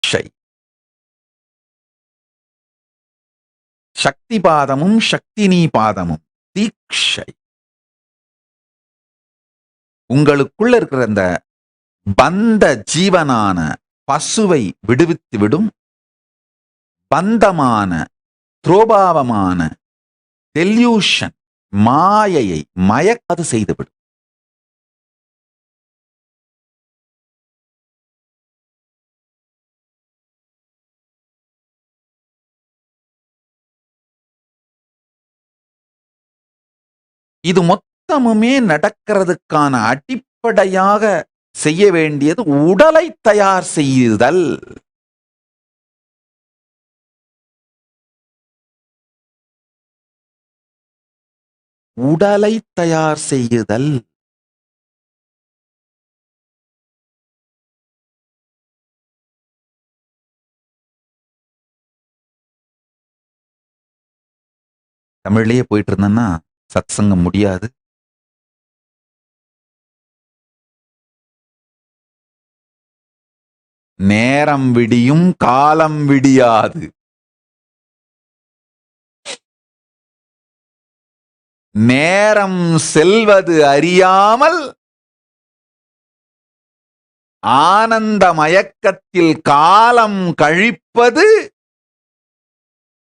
தீக்ஷை. சக்தி பாதமும் சக்தினி பாதமும் தீக்ஷை. உங்களுக்குள்ள இருக்கிற அந்த பந்த ஜீவனான பசுவை விடுவித்து விடும் பந்தமான துரோபாவமான டெல்யூஷன் மாயையை மயக்காது செய்துவிடும். இது மொத்தமுமே நடக்கிறதுக்கான அடிப்படையாக செய்ய வேண்டியது உடலை தயார் செய்தல். உடலை தயார் செய்யுதல். தமிழ்லயே போயிட்டு இருந்தேன்னா சத்சங்கம் முடியாது. நேரம் விடியும் காலம் விடியாது. நேரம் செல்வது அறியாமல் ஆனந்த மயக்கத்தில் காலம் கழிப்பது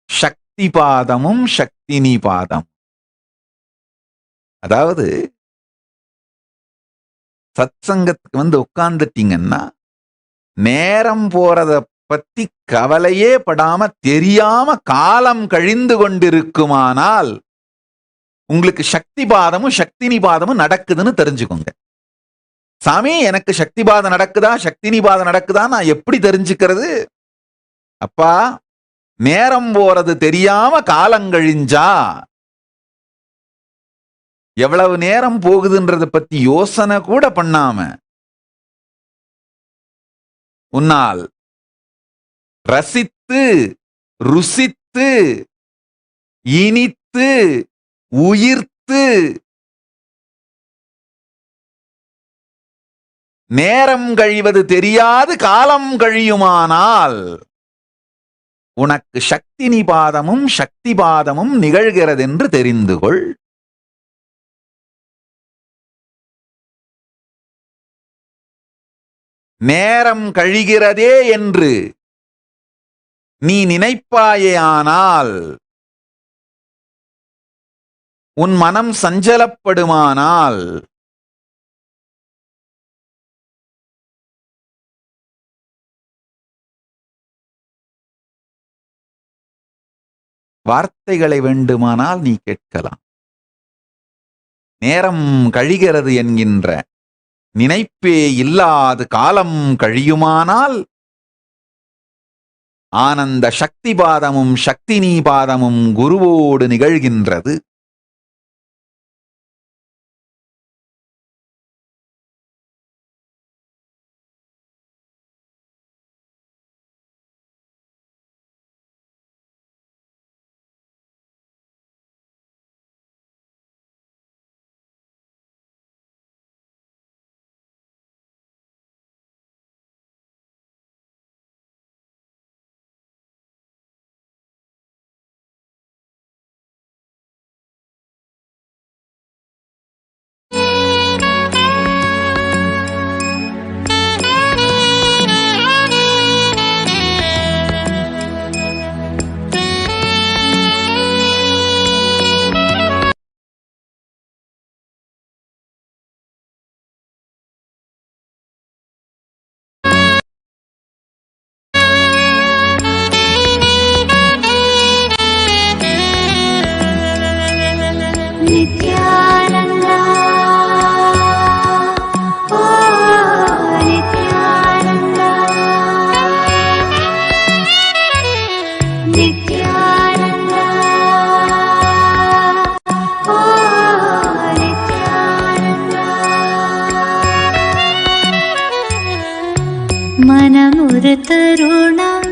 சக்தி பாதமும் சக்தினி பாதம். அதாவது சத்சங்கத்துக்கு உட்கார்ந்துட்டீங்கன்னா நேரம் போறத பத்தி கவலையே படாம தெரியாம காலம் கழிந்து கொண்டிருக்குமானால் உங்களுக்கு சக்தி பாதமும் சக்தினி பாதமும் நடக்குதுன்னு தெரிஞ்சுக்கோங்க. சாமி, எனக்கு சக்தி பாதம் நடக்குதா சக்தினி பாதம் நடக்குதா நான் எப்படி தெரிஞ்சுக்கிறது? அப்பா, நேரம் போறது தெரியாம காலங்கழிஞ்சா எவ்வளவு நேரம் போகுதுன்றத பத்தி யோசனை கூட பண்ணாம உன்னால் ரசித்து ருசித்து இனித்து உயிர்த்து நேரம் கழிவது தெரியாது காலம் கழியுமானால் உனக்கு சக்தினி பாதமும் சக்தி பாதமும் நிகழ்கிறது என்று தெரிந்து கொள். நேரம் கழிகிறதே என்று நீ நினைப்பாயேயானால், உன் மனம் சஞ்சலப்படுமானால் வார்த்தைகளை வேண்டுமானால் நீ கேட்கலாம். நேரம் கழிகிறது என்கின்ற நினைப்பே இல்லாது காலம் கழியுமானால் ஆனந்த சக்தி பாதமும் சக்தினி பாதமும் குருவோடு நிகழ்கின்றது. மனமுறு தருணம்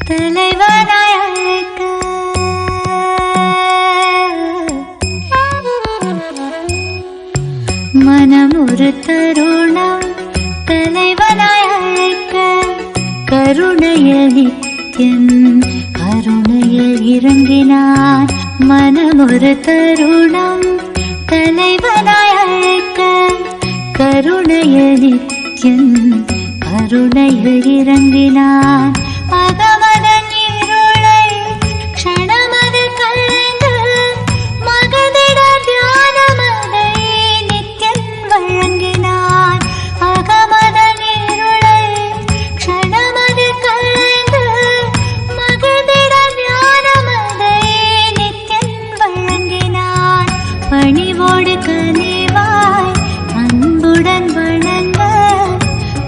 தலைவனாய் அழைக்க, மனமுறு தருணம் தலைவனாய் அழைக்க, கருணை கருணையில் நித்யம் கருணையில் இறங்கினான். மனமொரு தருணம் தலைவனாய் அழைக்க கருணையில் நித்யம் கருணையில் இறங்கினான். அகமதன் இருளை க்ஷணமது கலைந்து மகதிட தியானமதை நித்யன் வழங்கினான். அகமதன் இருளை க்ஷணமது கலைந்து மகதிட தியானமதை நித்யன் வழங்கினான். பணிவோடு கனிவாய் அன்புடன் வணங்க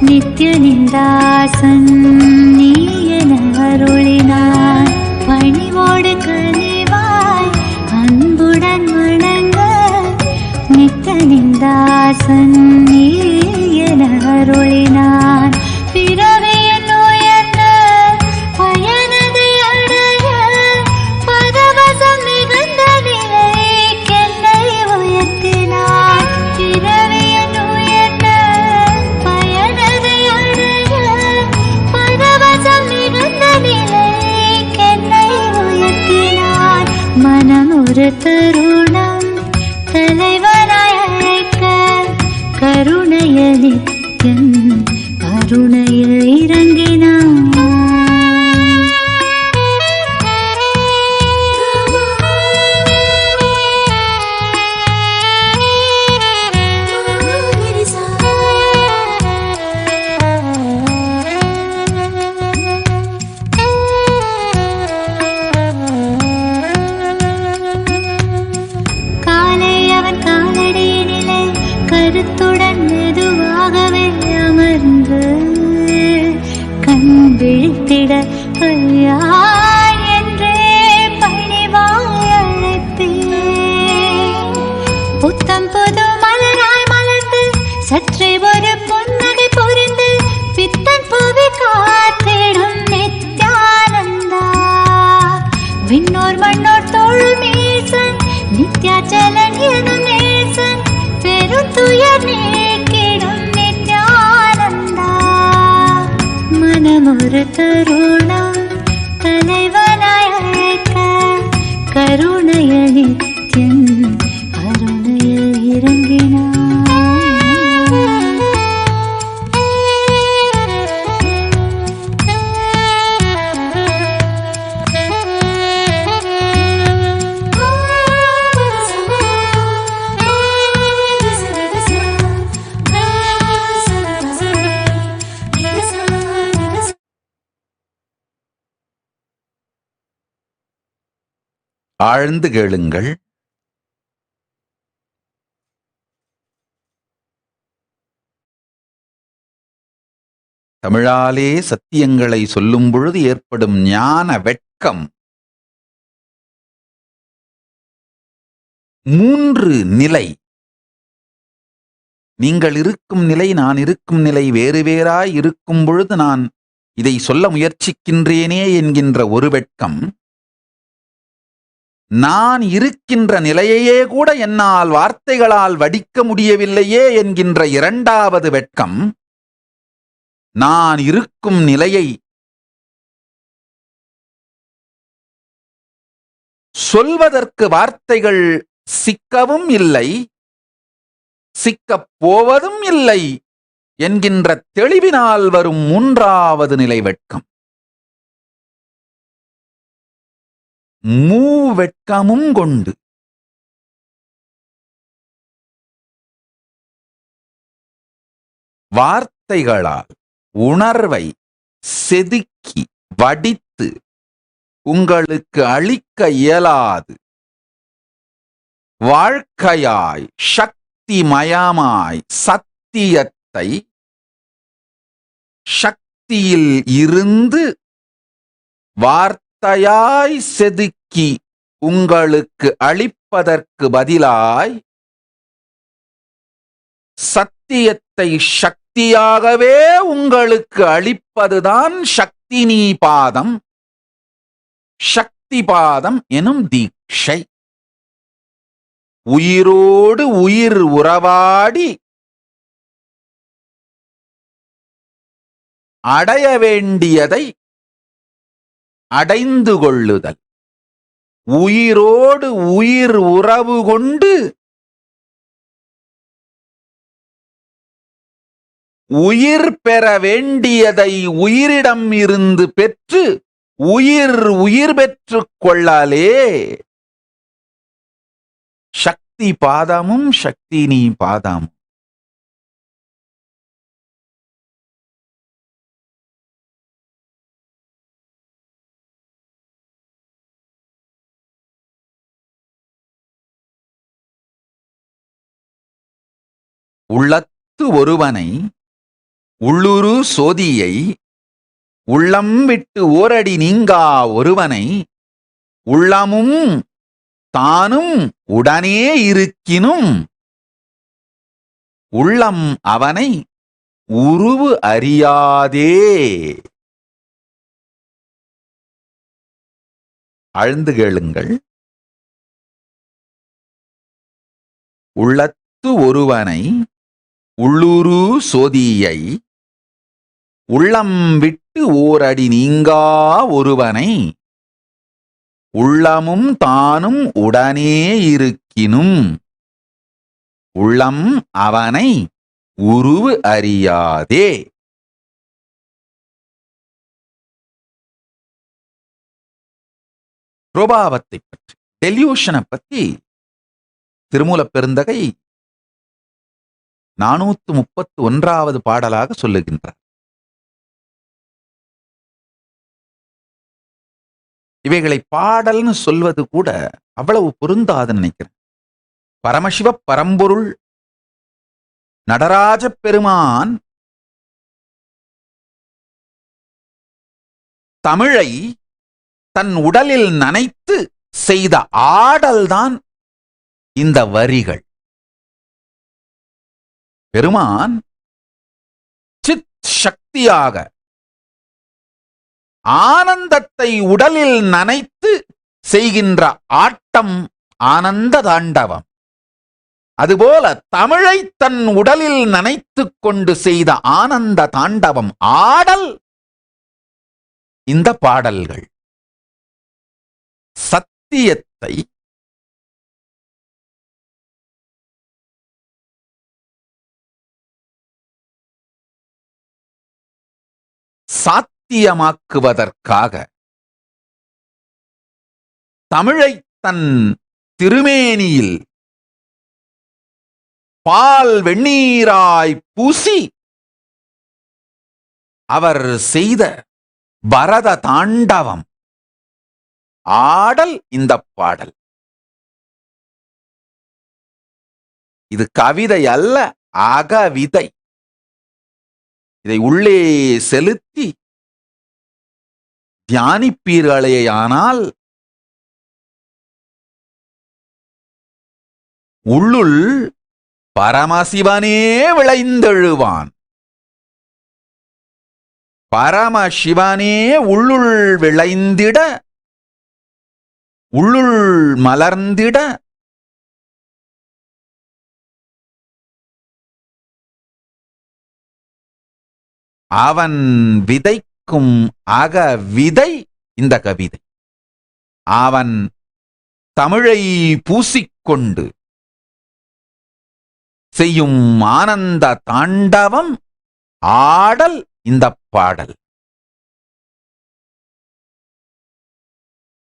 நித்யனின் தாசன் நீ என அருளினான். பணிவோடு கனிவாய் அன்புடன் வணங்க நித்யனின் தாசன் நீ என அருளினான். பிறவியின் உயர்ந்த பயனதை அடைய பரவசம் மிகுந்த நிலைக்கென்னை உயர்த்தினான். பிறவியின் உயர்ந்த பயனதை அடைய பரவசம் மிகுந்த நிலைக்கென்னை உயர்த்தினான். மனம் ஒரு தருணம் தலைவனாய் அழைக்க கருணையில் நித்யம் கருணையில் இறங்கினான். காலை அவன் காலடியினிலே கருத்துடன் மெதுவாகவே அமர்ந்து கண் விழித்திட ஐயா என்றே பணிவாய் அழைத்தேன். புத்தம் புது மலராய் மலர்ந்து சற்றே ஒரு புன்னகை பொறிந்து பித்தன் புவி காத்திடும் நித்யானந்தா. விண்ணோர் மண்ணோர் தோழும் ஈசன் நித்யாச்சலன் எனும் நேசன் பெருந்துயர் நீக்கிடும் நித்யானந்தா. மனமொரு தருணம் தலைவனாய் அழைக்க கருணையில் நித்யம் கருணையில் இறங்கினான். ஆழ்ந்து கேளுங்கள். தமிழாலே சத்தியங்களை சொல்லும் பொழுது ஏற்படும் ஞான வெட்கம் 3 நிலை. நீங்கள் இருக்கும் நிலை, நான் இருக்கும் நிலை வேறு வேறாய் இருக்கும் பொழுது நான் இதை சொல்ல முயற்சிக்கின்றேனே என்கின்ற ஒரு வெட்கம், நான் இருக்கின்ற நிலையையே கூட என்னால் வார்த்தைகளால் வடிக்க முடியவில்லையே என்கின்ற 2வது வெட்கம், நான் இருக்கும் நிலையை சொல்வதற்கு வார்த்தைகள் சிக்கவும் இல்லை, சிக்கப் போவதும் இல்லை என்கின்ற தெளிவினால் வரும் 3வது நிலை வெட்கம். மூவெட்கமும் கொண்டு வார்த்தைகளால் உணர்வை செதுக்கி வடித்து உங்களுக்கு அளிக்க இயலாது வாழ்க்கையாய் சக்திமயமாய் சத்தியத்தை சக்தியில் இருந்து வார்த்தையாய் செதுக்கி உங்களுக்கு அளிப்பதற்கு பதிலாய் சத்தியத்தை சக்தியாகவே உங்களுக்கு அளிப்பதுதான் சக்தி நீபாதம், சக்தி பாதம் எனும் தீட்சை. உயிரோடு உயிர் உறவாடி அடைய வேண்டியதை அடைந்து கொள்ளுதல், உயிரோடு உயிர் உறவு கொண்டு உயிர் பெற வேண்டியதை உயிரிடம் இருந்து பெற்று உயிர் பெற்றுக் கொள்ளலே. சக்தி பாதமும் சக்தி நீ பாதமும். உள்ளத்து ஒருவனை உள்ளுரு சோதியை உள்ளம் விட்டு ஓரடி நீங்கா ஒருவனை உள்ளமும் தானும் உடனே இருக்கினும் உள்ளம் அவனை உருவு அறியாதே. ஆழ்ந்து கேளுங்கள். உள்ளத்து ஒருவனை உள்ளுரு சோதியை உள்ளம் விட்டு ஓரடி நீங்கா ஒருவனை உள்ளமும் தானும் உடனே இருக்கினும் உள்ளம் அவனை உருவு அறியாதே. பிரபாவத்தை பற்றி, டெல்யூஷனை பற்றி திருமூலப் பெருந்தகை 431வது பாடலாக சொல்லுகின்றார். இவைகளை பாடல்னு சொல்வது கூட அவ்வளவு பொருந்தாதுன்னு நினைக்கிறேன். பரமசிவ பரம்பொருள் நடராஜ பெருமான் தமிழை தன் உடலில் நனைத்து செய்த ஆடல்தான் இந்த வரிகள். பெருமான் சித் சக்தியாக ஆனந்தத்தை உடலில் நனைத்து செய்கின்ற ஆட்டம் ஆனந்த தாண்டவம். அதுபோல தமிழை தன் உடலில் நனைத்துக் கொண்டு செய்த ஆனந்த தாண்டவம் ஆடல் இந்த பாடல்கள். சத்தியத்தை சாத்தியமாக்குவதற்காக தமிழை தன் திருமேனியில் பால் வெண்ணீராய் பூசி அவர் செய்த பரத தாண்டவம் ஆடல் இந்த பாடல். இது கவிதை அல்ல, அகவிதை. இதை உள்ளே செலுத்தி தியானிப்பீர்களேயானால் உள்ளுள் பரமசிவனே விளைந்தெழுவான். பரமசிவனே உள்ளுள் விளைந்திட, உள்ளுள் மலர்ந்திட அவன் விதைக்கும் அக விதை இந்த கவிதை. அவன் தமிழை பூசிக்கொண்டு செய்யும் ஆனந்த தாண்டவம் ஆடல் இந்த பாடல்.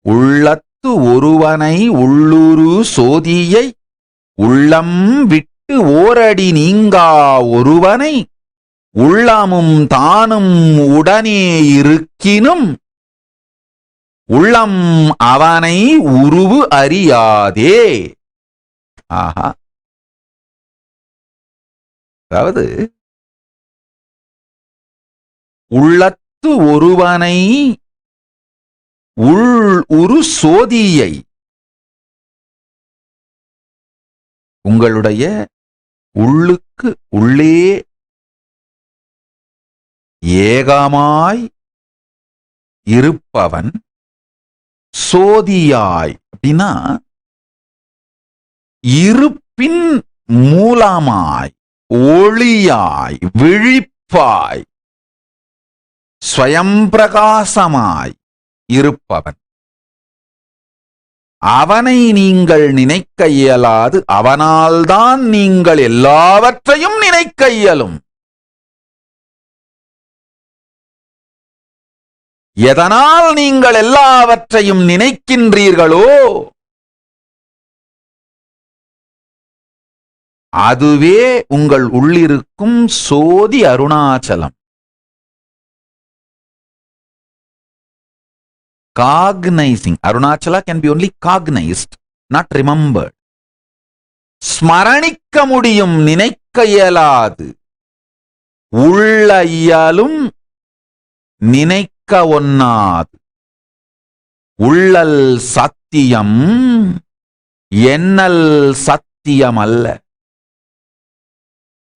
உள்ளத்து ஒருவனை உள்ளுரு சோதியை உள்ளம் விட்டு ஓரடி நீங்கா ஒருவனை உள்ளமும் தானும் உடனே இருக்கினும் உள்ளம் அவனை உருவு அறியாதே. ஆஹா, அதாவது உள்ளத்து ஒருவனை உரு சோதியை உங்களுடைய உள்ளுக்கு உள்ளே ஏகமாய் இருப்பவன் சோதியாய். அப்படின்னா இருப்பின் மூலமாய் ஒளியாய் விழிப்பாய் ஸ்வயம் பிரகாசமாய் இருப்பவன். அவனை நீங்கள் நினைக்க இயலாது, அவனால்தான் நீங்கள் எல்லாவற்றையும் நினைக்க இயலும். எதனால் நீங்கள் எல்லாவற்றையும் நினைக்கின்றீர்களோ அதுவே உங்கள் உள்ளிருக்கும் சோதி Arunachalam. Cognizing. Arunachala can be only cognized, not remembered. ஸ்மரணிக்க முடியும், நினைக்க இயலாது. உள்ள இயலும், நினைக்க ஒண்ணாது. உள்ளல் சத்தியம், எண்ணல் சத்தியம் அல்ல.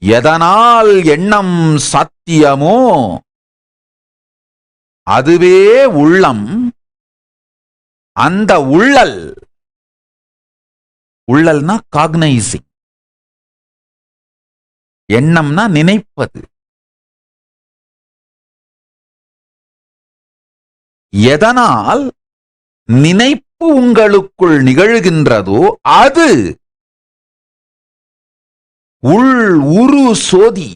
எதனால் எண்ணம் சத்தியமோ அதுவே உள்ளம். அந்த உள்ளல், உள்ளல்னா காக்னைசிங், எண்ணம்னா நினைப்பது. எதனால் நினைப்பு உங்களுக்குள் நிகழ்கின்றதோ அது உள் உரு சோதி.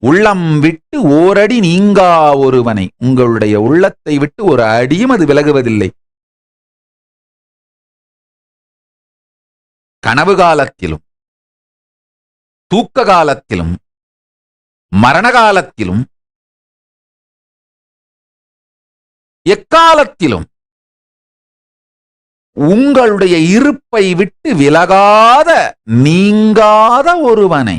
உள்ளம் விட்டு ஓரடி நீங்கா ஒருவனை, உங்களுடைய உள்ளத்தை விட்டு ஒரு அடியும் அது விலகுவதில்லை. கனவு காலத்திலும், தூக்க காலத்திலும், மரண காலத்திலும், எக்காலத்திலும் உங்களுடைய இருப்பை விட்டு விலகாத நீங்காத ஒருவனை,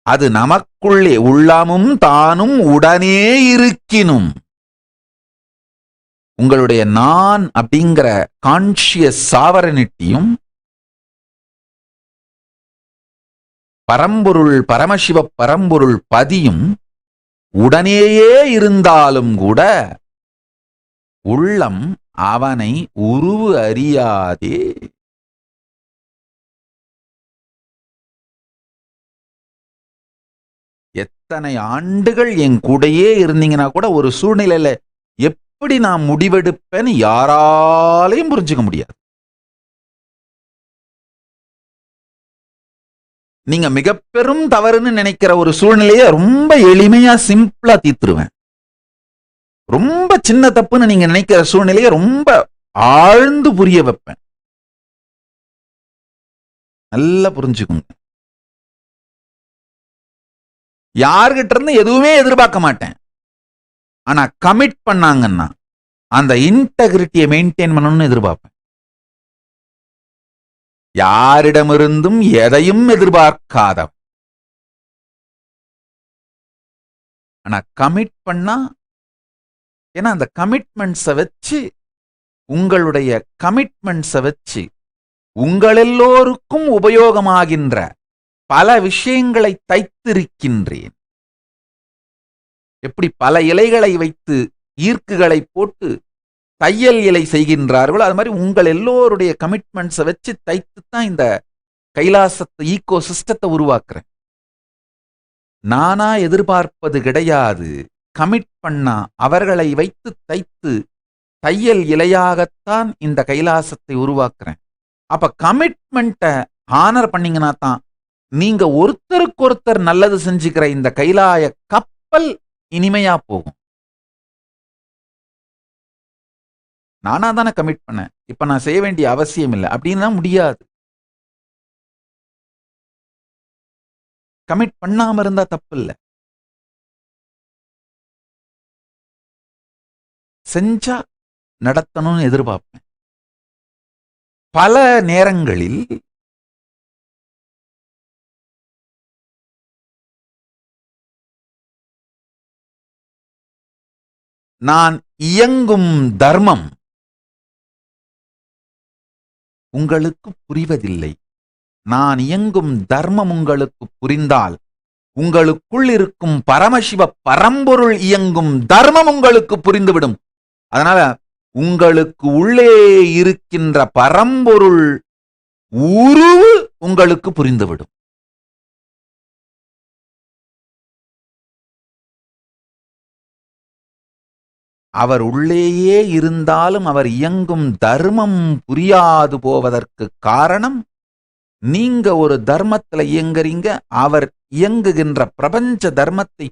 அது நமக்குள்ளே உள்ளமும் தானும் உடனே இருக்கினும், உங்களுடைய நான் அப்படிங்கிற கான்ஷியஸ் சாவரனிட்டியும் பரம்பொருள் பரமசிவ பரம்பொருள் பதியும் உடனேயே இருந்தாலும் கூட உள்ளம் அவனை உருவு அறியாதே. எத்தனை ஆண்டுகள் என் கூடையே இருந்தீங்கன்னா கூட ஒரு சூழ்நிலையில எப்படி நான் முடிவெடுப்பேன்னு யாராலையும் புரிஞ்சுக்க முடியாது. நீங்க மிக பெரும் தவறுன்னு நினைக்கிற ஒரு சூழ்நிலையை ரொம்ப எளிமையா சிம்பிளா தீர்த்துருவேன். ரொம்ப சின்ன தப்புன்னு நீங்க நினைக்கிற சூழ்நிலையை ரொம்ப ஆழ்ந்து புரிய வைப்பேன். நல்லா புரிஞ்சுக்குங்க. யார்கிட்ட இருந்து எதுவுமே எதிர்பார்க்க மாட்டேன். ஆனா கமிட் பண்ணாங்கன்னா அந்த இன்டெகிரிட்டியை மெயின்டைன் பண்ணணும்னு எதிர்பார்ப்பேன். யாரிடமிருந்தும் எதையும் எதிர்பார்க்காத, ஆனா கமிட் பண்ணா, ஏன்னா அந்த கமிட்மெண்ட்ஸை வச்சு, உங்களுடைய கமிட்மெண்ட்ஸை வச்சு உங்கள் எல்லோருக்கும் உபயோகமாகின்ற பல விஷயங்களை தைத்திருக்கின்றேன். எப்படி பல இலைகளை வைத்து ஈர்க்குகளை போட்டு தையல் இலை செய்கின்றார்களோ அது மாதிரி உங்கள் எல்லோருடைய கமிட்மெண்ட்ஸை வச்சு தைத்துத்தான் இந்த கைலாசத்தை ஈகோ சிஸ்டத்தை உருவாக்குறேன். நானா எதிர்பார்ப்பது கிடையாது. கமிட் பண்ணா அவர்களை வைத்து தைத்து தையல் இலையாகத்தான் இந்த கைலாசத்தை உருவாக்குறேன். அப்ப கமிட்மெண்ட்டை ஹானர் பண்ணீங்கன்னா தான் நீங்க ஒருத்தருக்கு ஒருத்தர் நல்லது செஞ்சுக்கிற இந்த கைலாய கப்பல் இனிமையா போகும். நானா தானே கமிட் பண்ணேன், இப்ப நான் செய்ய வேண்டிய அவசியம் இல்லை அப்படின்னா முடியாது. கமிட் பண்ணாம இருந்தா தப்பு இல்லை, செஞ்சா நடத்தணும்னு எதிர்பார்ப்பேன். பல நேரங்களில் நான் இயங்கும் தர்மம் உங்களுக்கு புரிவதில்லை. நான் இயங்கும் தர்மம் உங்களுக்கு புரிந்தால் உங்களுக்குள் இருக்கும் பரமசிவ பரம்பொருள் இயங்கும் தர்மம் உங்களுக்கு புரிந்துவிடும். அதனால உங்களுக்கு உள்ளே இருக்கின்ற பரம்பொருள் உருவு உங்களுக்கு புரிந்துவிடும். அவர் உள்ளேயே இருந்தாலும் அவர் இயங்கும் தர்மம் புரியாது போவதற்கு காரணம், நீங்க ஒரு தர்மத்துல இயங்குறீங்க, அவர் இயங்குகின்ற பிரபஞ்ச தர்மத்தை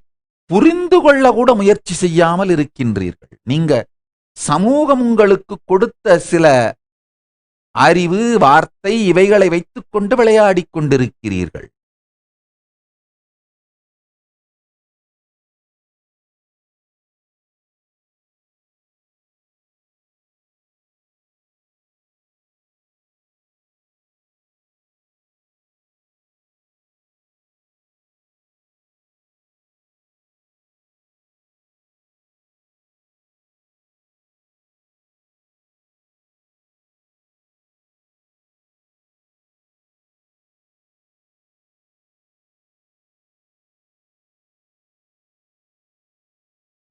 புரிந்து கொள்ள கூட முயற்சி செய்யாமல் இருக்கின்றீர்கள். நீங்க சமூகம் உங்களுக்கு கொடுத்த சில அறிவு, வார்த்தை இவைகளை வைத்துக் கொண்டு விளையாடிக் கொண்டிருக்கிறீர்கள்.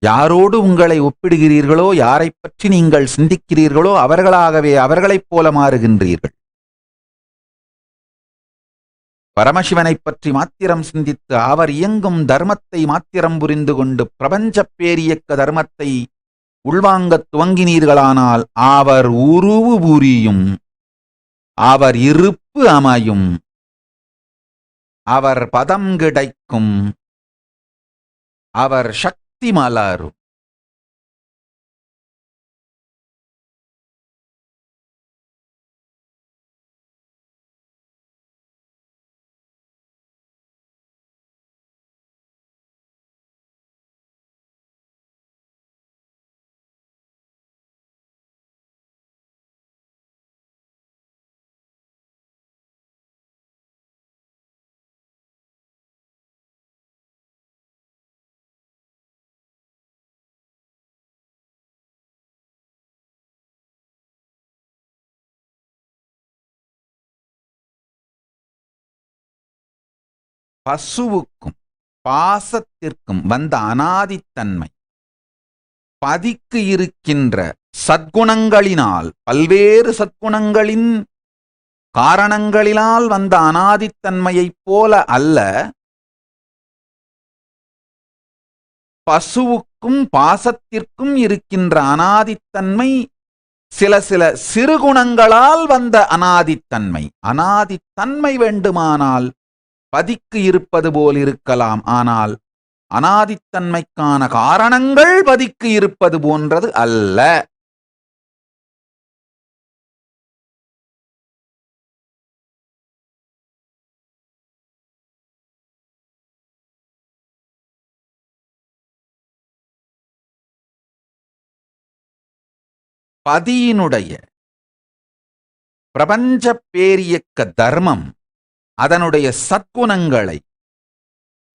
யாரோடு உங்களை ஒப்பிடுகிறீர்களோ, யாரைப் பற்றி நீங்கள் சிந்திக்கிறீர்களோ, அவர்களாகவே அவர்களைப் போல மாறுகின்றீர்கள். பரமசிவனைப் பற்றி மாத்திரம் சிந்தித்து அவர் இயங்கும் தர்மத்தை மாத்திரம் புரிந்து கொண்டு பிரபஞ்சப் பேரியக்க தர்மத்தை உள்வாங்கத் துவங்கினீர்களானால் அவர் உருவு புரியும், அவர் இருப்பு அமையும், அவர் பதம் கிடைக்கும், அவர் சக்தி மலரும். பசுவுக்கும் பாசத்திற்கும் வந்த அனாதித்தன்மை பதிக்கு இருக்கின்ற சத்குணங்களினால், பல்வேறு சத்குணங்களின் காரணங்களினால் வந்த அனாதித்தன்மையைப் போல அல்ல, பசுவுக்கும் பாசத்திற்கும் இருக்கின்ற அனாதித்தன்மை சில சில சிறுகுணங்களால் வந்த அனாதித்தன்மை. அனாதித்தன்மை வேண்டுமானால் பதிக்கு இருப்பது போல் இருக்கலாம், ஆனால் அனாதித்தன்மைக்கான காரணங்கள் பதிக்கு இருப்பது போன்றது அல்ல. பதியினுடைய பிரபஞ்ச பேரியக்க தர்மம், அதனுடைய சத்குணங்களை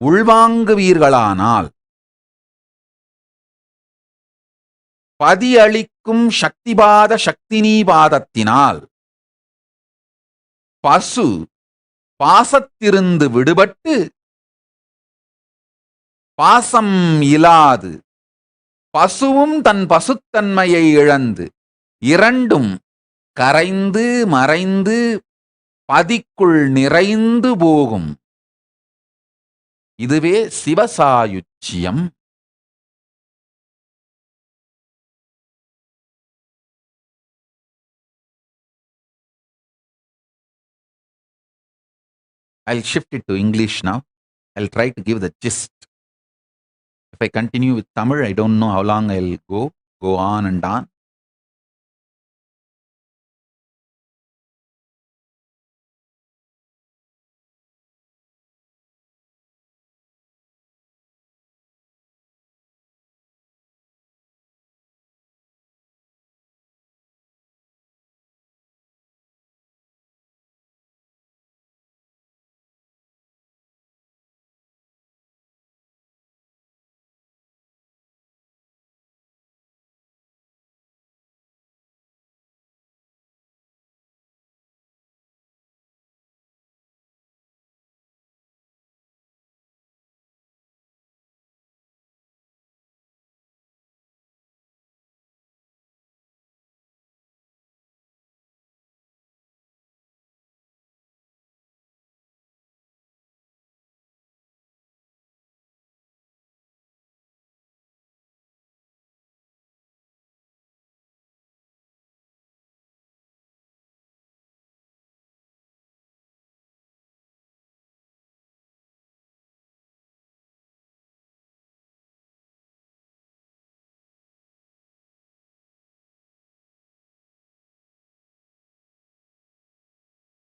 உள்வாங்குவீர்களானால் பதி அளிக்கும் சக்திபாத சக்தினீபாதத்தினால் பசு பாசத்திருந்து விடுபட்டு பாசம் இலாது, பசுவும் தன் பசுத்தன்மையை இழந்து, இரண்டும் கரைந்து மறைந்து பதிக்குள் நிறைந்து போகும். இதுவே சிவசாயுச்சியம். I'll shift it to English now. I'll try to give the gist. If I continue with Tamil, I don't know how long I'll go on and on.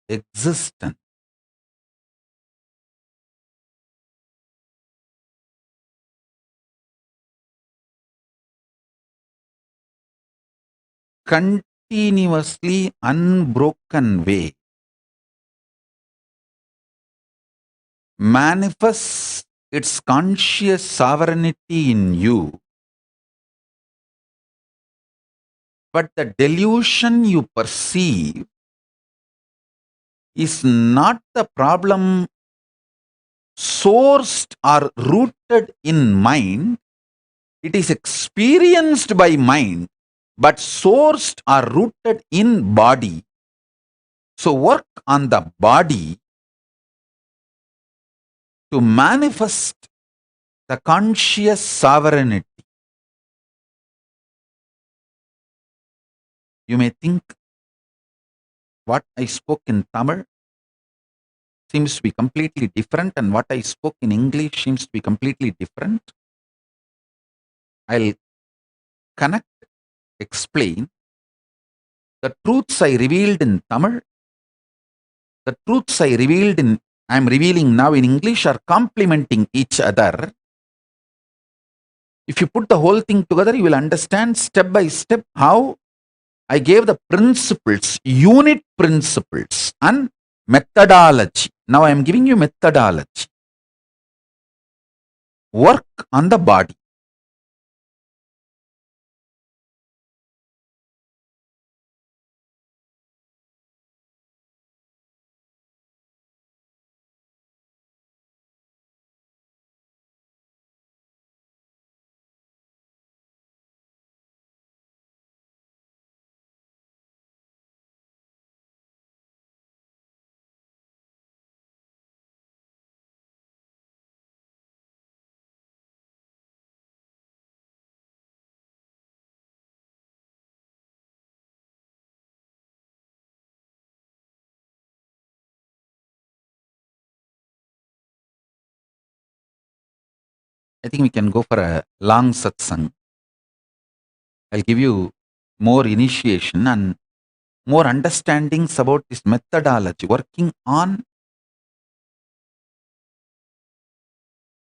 existence. Continuously unbroken way manifests its conscious sovereignty in you, but the delusion you perceive is not the problem sourced or rooted in mind. It is experienced by mind, but sourced or rooted in body. So work on the body to manifest the conscious sovereignty. You may think what I spoke in Tamil seems to be completely different, and what I spoke in English seems to be completely different. I'll connect, explain. The truths I revealed in Tamil, the truths I'm revealing now in English are complementing each other. If you put the whole thing together, you will understand step by step how I gave the principles, unit principles, and methodology. Now I am giving you methodology. Work on the body. I think we can go for a long satsang. I'll give you more initiation and more understandings about this methodology, working on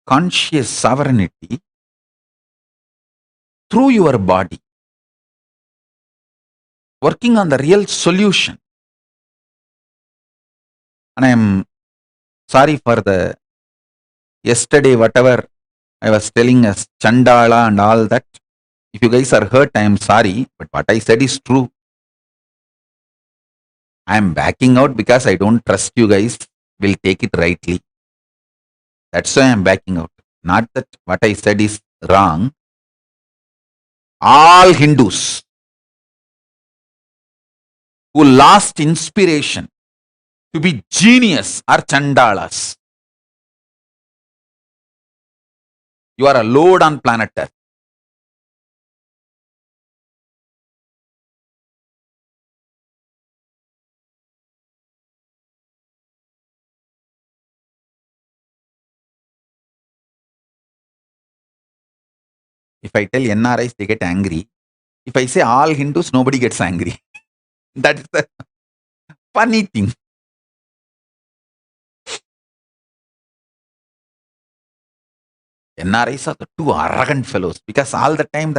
conscious sovereignty through your body, working on the real solution. And I am sorry for the yesterday, whatever I was telling us, Chandala and all that. If you guys are hurt, I am sorry, but what I said is true. I am backing out because I don't trust you guys will take it rightly. That's why I am backing out. Not that what I said is wrong. All Hindus who lost inspiration to be genius are Chandalas. You are a load on planet Earth. If I tell NRIs, they get angry. If I say all Hindus, nobody gets angry. That's the funny thing. NRIs are the two arrogant fellows because all the time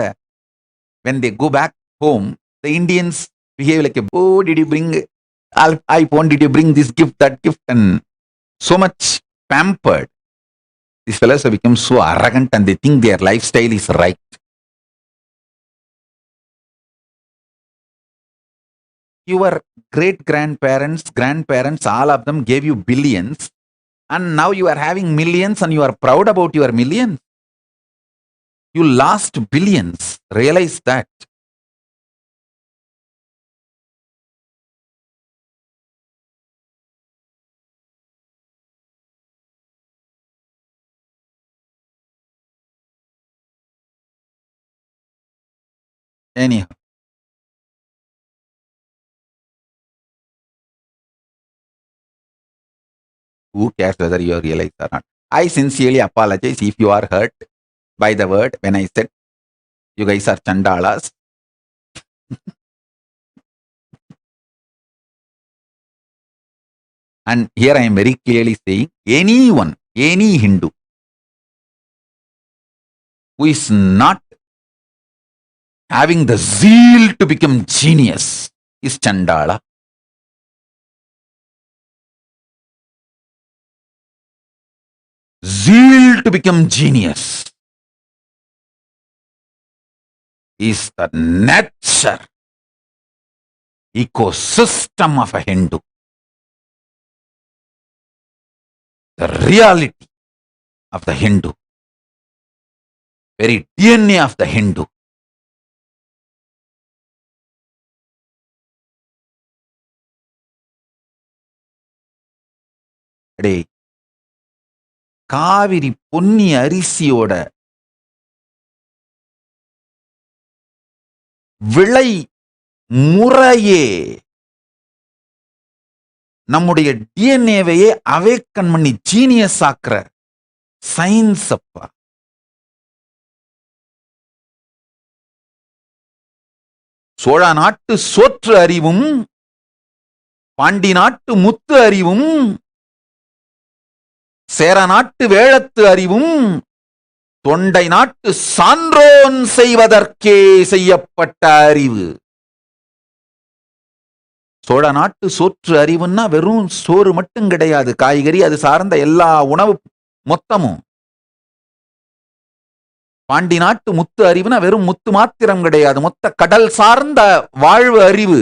when they go back home, the Indians behave like, oh, did you bring iPhone? Did you bring this gift, that gift? And so much pampered. These fellows have become so arrogant and they think their lifestyle is right. Your great-grandparents, grandparents, all of them gave you billions, and now you are having millions and you are proud about your millions. You lost billions. Realize that. Anyhow. Who cares whether you realize or not? I sincerely apologize if you are hurt by the word when I said you guys are Chandalas. And here I am very clearly saying anyone, any Hindu who is not having the zeal to become genius is Chandala. Zeal to become genius is the nature, ecosystem of a Hindu. The reality of the Hindu. Very DNA of the Hindu. அடே காவிரி பொன்னி அரிசியோட விளை முறையே நம்முடைய டிஎன்ஏவையே awaken பண்ணி genius ஆக்குற science அப்பா. சோழ நாட்டு சோற்று அறிவும் பாண்டி நாட்டு முத்து அறிவும் சேர நாட்டு வேழத்து அறிவும் தொண்டை நாட்டு சான்றோன் செய்வதற்கே செய்யப்பட்ட அறிவு. சோழ நாட்டு சோற்று அறிவுன்னா வெறும் சோறு மட்டும் கிடையாது, காய்கறி அது சார்ந்த எல்லா உணவு மொத்தமும். பாண்டி நாட்டு முத்து அறிவுனா வெறும் முத்து மாத்திரம் கிடையாது, மொத்த கடல் சார்ந்த வாழ்வு அறிவு.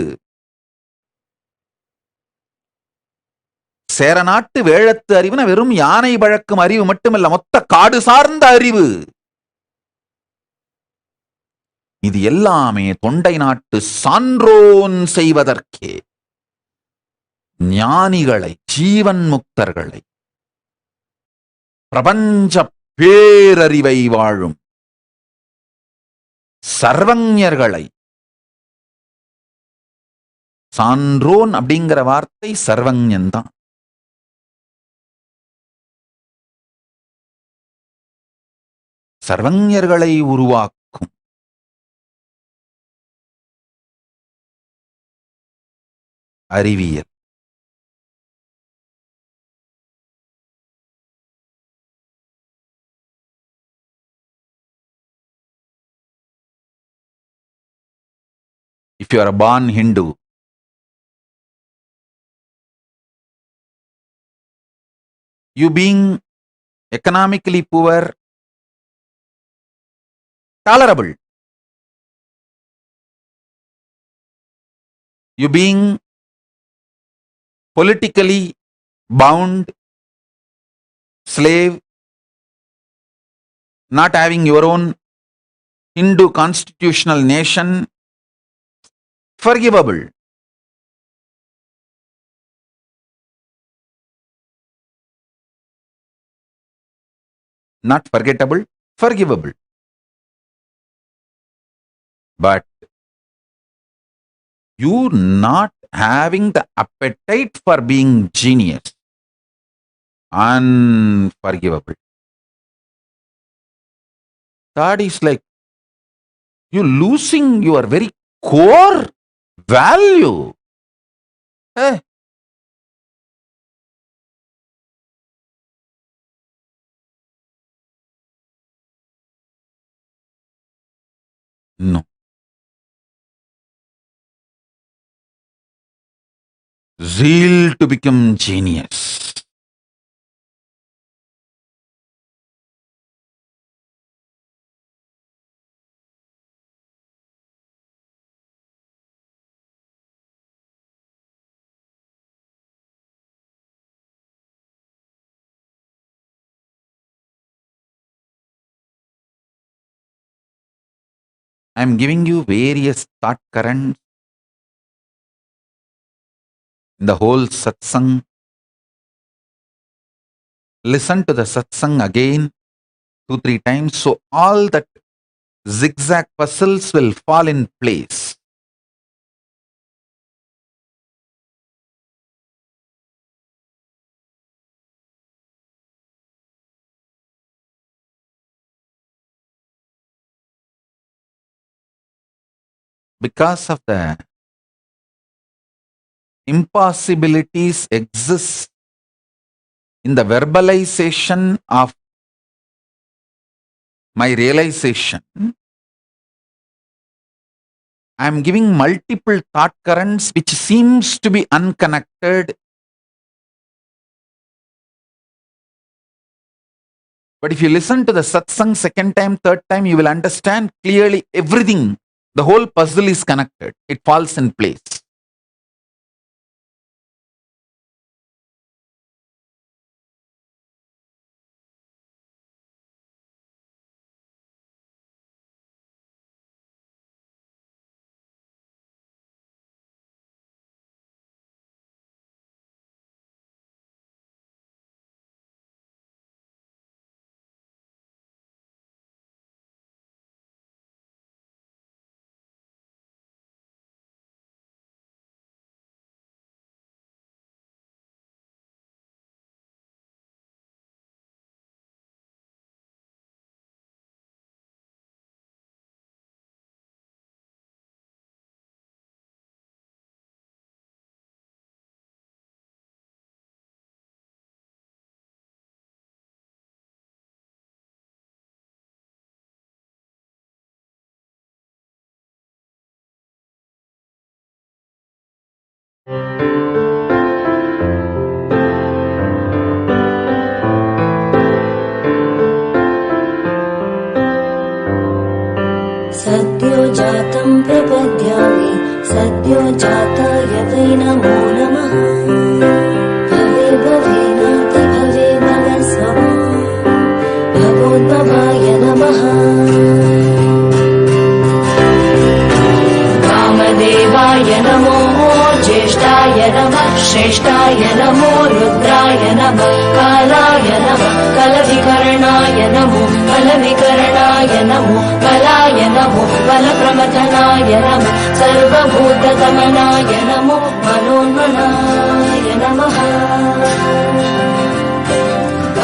சேர நாட்டு வேழத்து அறிவுனா வெறும் யானை பழக்கும் அறிவு மட்டுமல்ல, மொத்த காடு சார்ந்த அறிவு. இது எல்லாமே தொண்டை நாட்டு சான்றோன் செய்வதற்கே. ஞானிகளை, ஜீவன் முக்தர்களை, பிரபஞ்ச பேரறிவை வாழும் சர்வஞர்களை, சான்றோன் அப்படிங்கிற வார்த்தை சர்வஞன் தான். சர்வஞர்களை உருவாக்கும் அறிவியல். If you are a born Hindu, you being economically poor, tolerable. You being politically bound, slave, not having your own Hindu constitutional nation, forgivable. Not forgettable, forgivable. But you not having the appetite for being genius, unforgivable. That is like you losing your very core value. Hey. No. Zeal to become genius. I am giving you various thought currents in the whole Satsang. Listen to the Satsang again 2-3 times, so all that zigzag puzzles will fall in place. Because of the impossibilities exist in the verbalization of my realization, I am giving multiple thought currents which seems to be unconnected. But if you listen to the satsang second time, third time, you will understand clearly everything. The whole puzzle is connected. It falls in place. सद्यो जातं प्रपद्यामि सद्यो जाताय वै नमो नमः भवे भवेनाति भवे भवस्वः भवोद्भवाय नमः वामदेवाय नमो ज्येष्ठाय नमः श्रेष्ठाय नमो रुद्राय नमः कालाय नमः कलविकरणाय नमो बलविकरणाय नमो बलाय नमो बलप्रमथनाय नमः सर्वभूतगमनाय नमो मनोन्मनाय नमः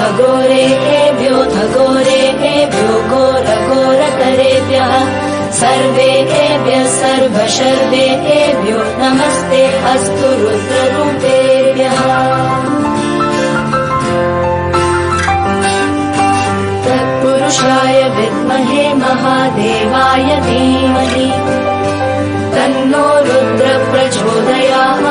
अघोरेभ्यो घोरेभ्यो घोरघोरतरेभ्यः सर्वेभ्यः सर्वशर्वेभ्यो नमस्ते अस्तु रुद्ररूपेभ्यः तत्पुरुषाय विद्महे महादेवाय धीमहि तन्नो रुद्र प्रचोदयात्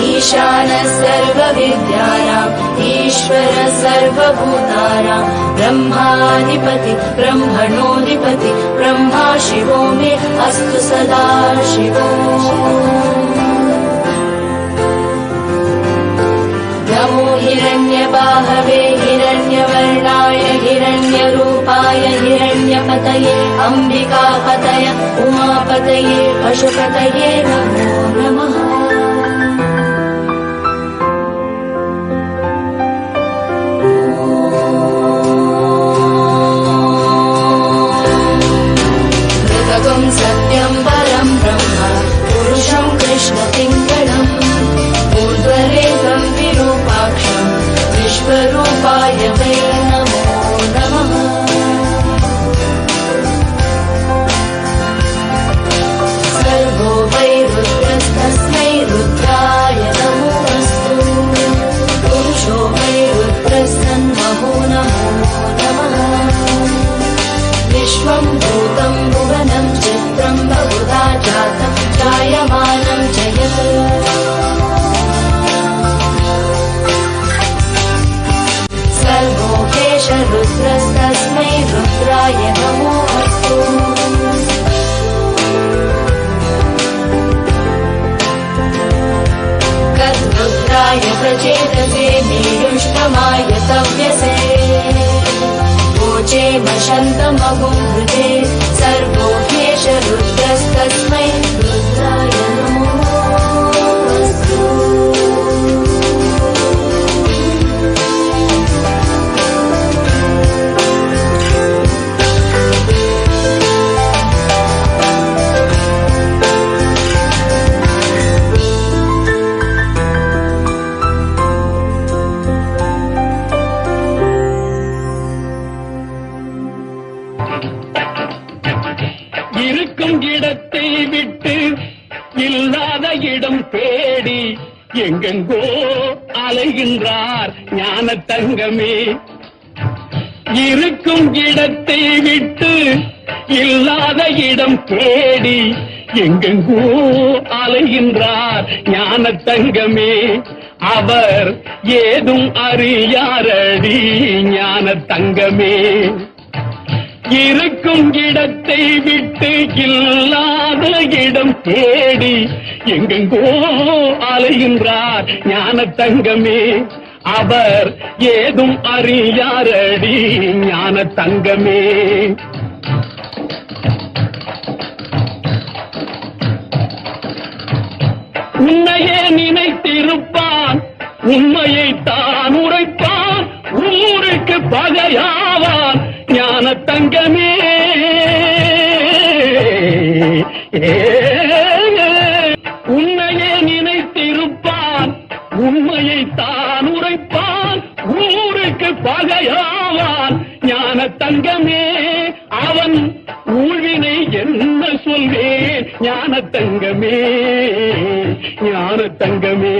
ईशानः सर्वविद्यानाम् ईश्वर सर्वभूतानां ब्रह्माधिपति ब्रह्मणोऽधिपति ब्रह्मा शिवो मे अस्तु सदा शिवो नमो हिरण्यबाहवे हिरण्यवर्णाय हिरण्यरूपाय हिरण्यपतये अम्बिकापतय उमापतये पशुपतये नमो नमः सत्यं परं ब्रह्म पुरुषं कृष्णपिङ्गलम् ऊर्ध्वरेखं विरूपाक्षं विश्वरूपाय वै नमो नमः सर्वो वै रुद्रस्तस्मै रुद्राय नमोऽस्तु पुरुषो वै रुद्रस्तन्महो नमो नमः विश्वं भूतं भुवनं चित्रं बहुधा जातं जायमानं च यत् सर्वोऽखेश रुद्रस्तस्मै रुद्राय नमोऽस्तु कद्रुद्राय प्रचेतसे नीयुष्टमाय तव्यसे ोचे वशन्तमहुं हृदे सर्वोऽखेश रुद्रस्तस्मै रुद्राय नमोऽस्तु இருக்கும் இடத்தை விட்டு இல்லாத இடம் தேடி எங்கெங்கோ அலைகின்றார் ஞான தங்கமே. இருக்கும் இடத்தை விட்டு இல்லாத இடம் தேடி எங்கெங்கோ அலைகின்றார் ஞான தங்கமே. அவர் ஏதும் அறியாரடி ஞான தங்கமே. இருக்கும் இடத்தை விட்டு இல்லாத இடம் தேடி எங்கெங்கோ அலைகின்றார் ஞான தங்கமே. அவர் ஏதும் அறியாரடி ஞான தங்கமே. உன்னையே நினைத்திருப்பான், உண்மையை தான் உரைப்பான், ஊருக்கு பகையாவான் ஞான தங்கமே. உன்னையே நினைத்திருப்பான், உண்மையை தான் உரைப்பான், ஊருக்கு பகையாவான் ஞான தங்கமே. அவன் ஊழ்வினை என்ன சொல்வேன் ஞான தங்கமே, ஞான தங்கமே.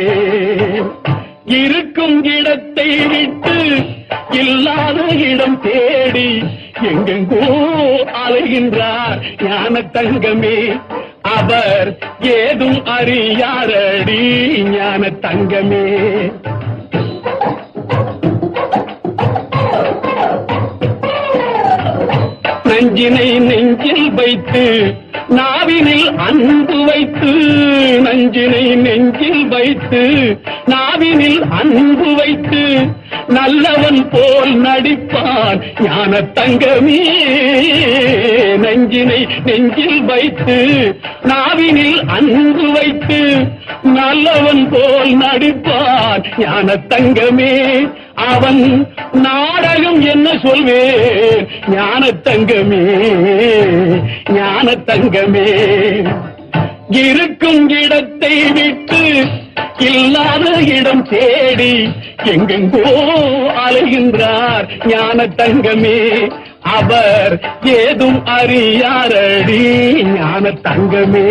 இருக்கும் இடத்தை விட்டு இல்லாத இடம் தேடி எங்கெங்கோ அலைகின்றார் ஞான தங்கமே. அவர் ஏதும் அறியாரடி ஞான தங்கமே. நஞ்சினை நெஞ்சில் வைத்து நாவினில் அன்பு வைத்து, நஞ்சினை நெஞ்சில் வைத்து நாவினில் அன்பு வைத்து நல்லவன் போல் நடிப்பான் ஞான தங்கமே. நஞ்சினை நெஞ்சில் வைத்து நாவினில் அன்பு வைத்து நல்லவன் போல் நடிப்பான் ஞான தங்கமே. அவன் நாடகம் என்ன சொல்வேன் ஞான தங்கமே, ஞான தங்கமே. இருக்கும் இடத்தை விட்டு இல்லாத இடம் தேடி எங்கெங்கோ அலைகின்றார் ஞான தங்கமே. அவர் ஏதும் அறியாரடி ஞான தங்கமே.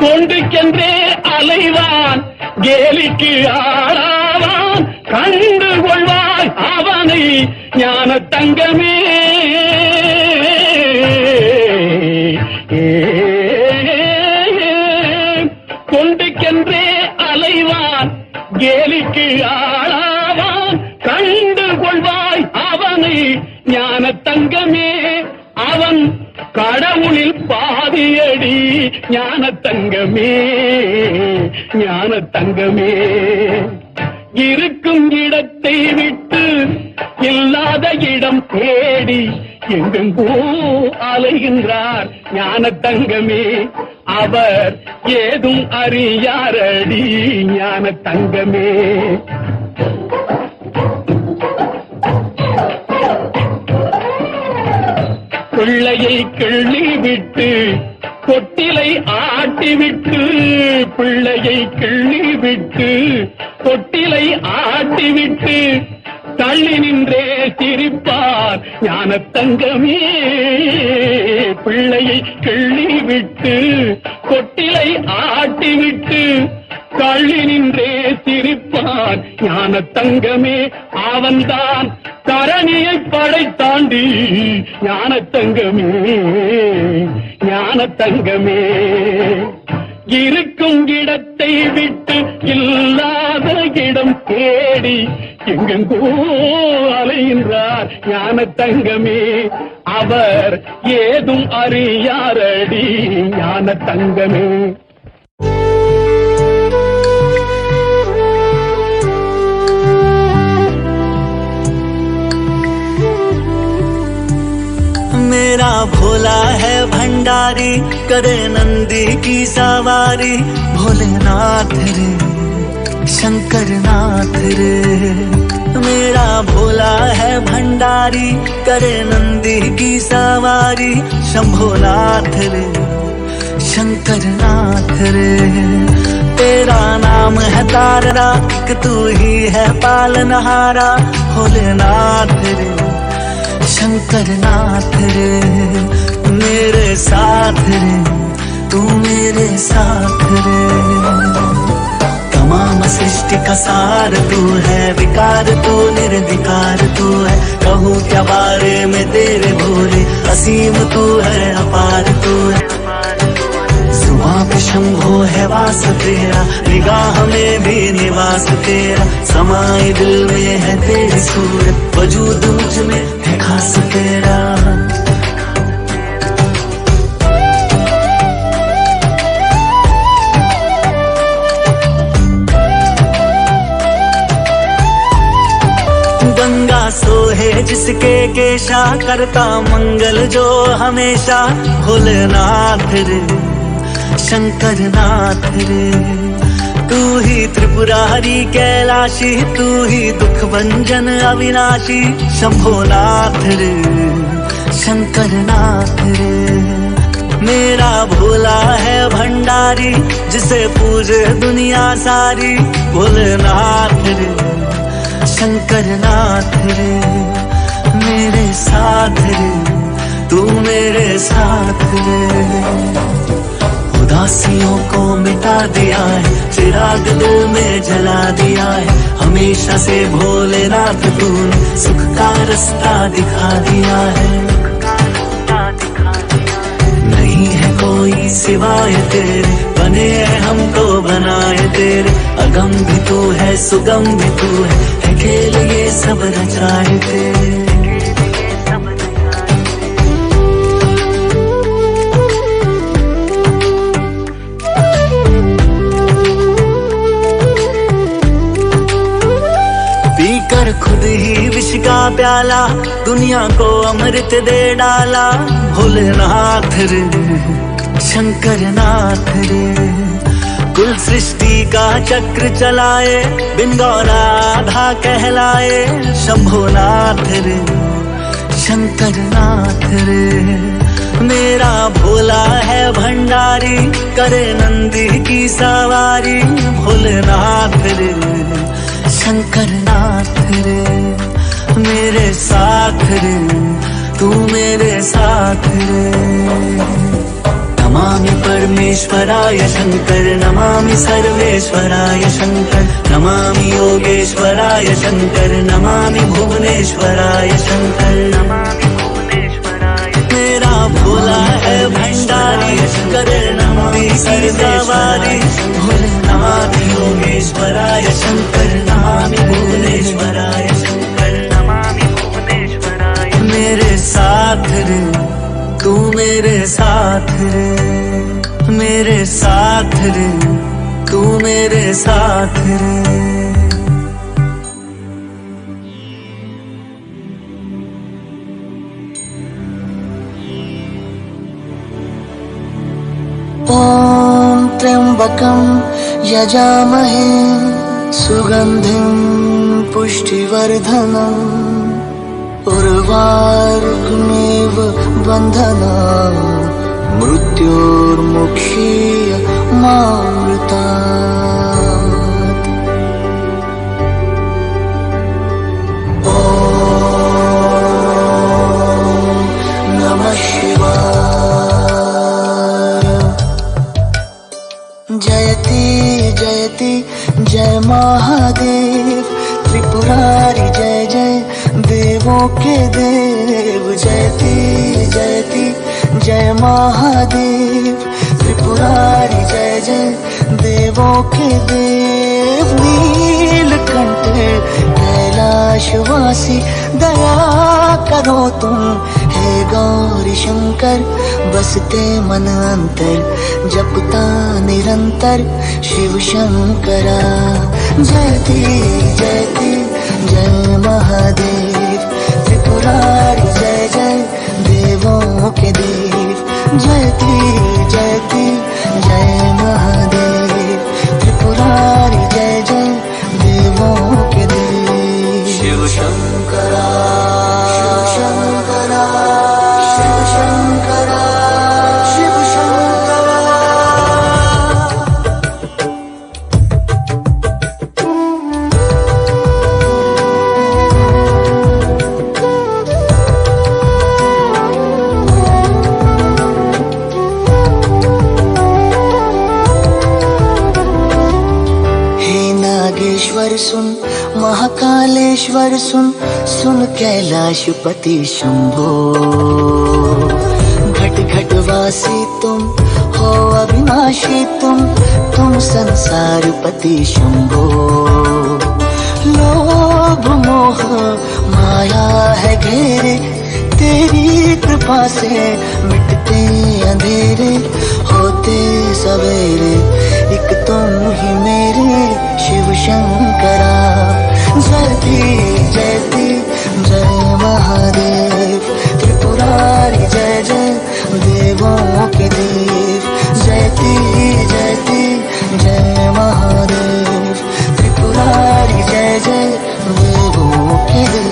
கொண்டுக்கென்றே அலைவான், கேலிக்கு ஆளாவான், கண்டு கொள்வாய் அவனை ஞான தங்கமே. கொண்டுக்கென்றே அலைவான், கேலிக்கு ஆளாவான், கண்டு கொள்வாய் அவனை ஞான தங்கமே. அவன் கடவுளில் பாதியடி ஞான தங்கமே, ஞான தங்கமே. இருக்கும் இடத்தை விட்டு இல்லாத இடம் தேடி எங்கெங்கோ அலைகின்றார் ஞான தங்கமே. அவர் ஏதும் அறியாரடி ஞான தங்கமே. பிள்ளையை கிள்ளி விட்டு தொட்டிலை ஆட்டிவிட்டு, பிள்ளையை கிள்ளி விட்டு தொட்டிலை ஆட்டிவிட்டு தள்ளி நின்றே சிரிப்பார் ஞான தங்கமே. பிள்ளையை கிள்ளி விட்டு தொட்டிலை ஆட்டிவிட்டு தள்ளி நின்றே சிரிப்பான் ஞான தங்கமே. அவன்தான் தரணியை படைத்தாண்டி ஞான தங்கமே, ஞான தங்கமே. இருக்கும் இடத்தை விட்டு இல்லாத இடம் தேடி எங்கெங்கோ அலைகின்றார் ஞான தங்கமே. அவர் ஏதும் அறியாரடி ஞான தங்கமே. मेरा भोला है भंडारी, करे नंदी की सवारी। भोलेनाथ रे शंकर नाथ रे, मेरा भोला है भंडारी, करे नंदी की सवारी। शंभोनाथ रे शंकर नाथ रे, तेरा नाम है तारा, कि तू ही है पालनहारा। भोलेनाथ रे शंकर नाथ रे, मेरे साथ रे, तू मेरे साथ रे। तमाम सृष्टि का सार तू है, विकार तू निर्विकार तू है। कहूँ क्या बारे में तेरे भोले, असीम तू है, अपार तू है। जुबां पे शंभो है वास तेरा, निगाह में भी निवास तेरा। समाए दिल में है तेरी सूरत, वजूद मुझ में है खास तेरा। गंगा सोहे जिसके केशा, करता मंगल जो हमेशा। भोलेनाथ रे, शंकर नाथ रे, तू ही त्रिपुरारी कैलाशी, तू ही दुख भंजन अविनाशी। शंभोनाथ रे, शंकर नाथ रे, मेरा भोला है भंडारी, जिसे पूजे दुनिया सारी। भोलेनाथ रे, शंकर नाथ रे, मेरे साथ रे, तू मेरे साथ रे। उदासियों को मिटा दिया है, चिराग दिल में जला दिया है। हमेशा से भोलेनाथ तूने सुख का रास्ता दिखा दिया है। नहीं है कोई सिवाय तेरे, बने हैं हमको बनाए तेरे। अगम भी तू है, सुगम भी तू है खेल ये सब रचाए तेरे। पीकर खुद ही विष का प्याला, दुनिया को अमृत दे डाला। भोलेनाथ रे, शंकर नाथ रे, कुल सृष्टि का चक्र चलाए, बिन गौरा आधा कहलाए। शंभोनाथ रे, शंकर नाथ रे, मेरा भोला है भंडारी, करे नंदी की सवारी। भोलेनाथ रे, शंकर नाथ रे, मेरे साथ रे, तू मेरे साथ रे। नमामि परमेश्वराय शंकर, नमामि सर्वेश्वराय शंकर, नमामि योगेश्वराय शंकर, नमामि भुवनेश्वराय शंकर। मेरा भोला है भंडारी, करे नमामि सवारी। भोले नमामि योगेश्वराय शंकर, नमामि भुवनेश्वराय शंकर, नमामि भुवनेश्वराय। मेरे साथ रे, तू मेरे साथ रे, मेरे साथ रे, तू मेरे साथ रे। ॐ त्र्यम्बकं यजामहे सुगन्धिं पुष्टिवर्धनम् उर्वारुकमेव बन्धनान् मृत्योर्मुक्षीय मामृतात्। ॐ नमः शिवाय। जयति जयति जय महादेव, त्रिपुरारी जय जय देवों के देव। जयति जयति जय महादेव, त्रिपुरारी जय जय देवों के देव। नीलकंठ कैलाशवासी दया करो तुम, हे गौरी शंकर बसते मन अंतर। जपता निरंतर शिव शंकरा। जयति जयति जय महादेव, त्रिपुरारी जय जय देवों के देव। जयति जयति जय महादेव, त्रिपुरारी जय जय देवों के देव। शिव शंकरा, शिव शंकरा, शिव शंकरा, शिव शंकरा। नागेश्वर सुन, महाकालेश्वर सुन, सुन कैलाशपति शंभो। घट घट वासी तुम हो अविनाशी तुम संसारपति शंभो। लोभ मोह माया है घेरे, तेरी कृपा से मिटते अंधेरे, होते सवेरे एक तुम ही मेरे शिव शंकरा। जयति जयति जय महादेव, त्रिपुरारी जय जय देवों के देव। जयति जयति जय महादेव, त्रिपुरारी जय जय देवों के देव।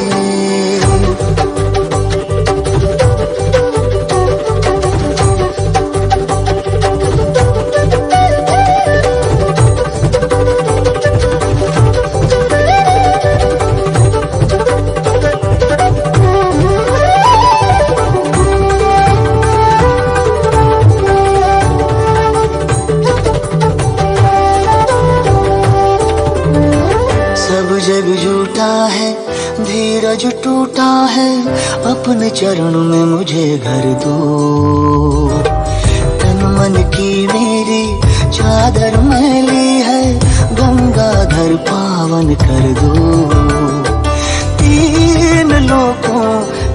जग झूठा है, धीरज टूटा है, अपने चरण में मुझे घर दो। तन मन की मेरी चादर मैली है, गंगाधर पावन कर दो। तीन लोकों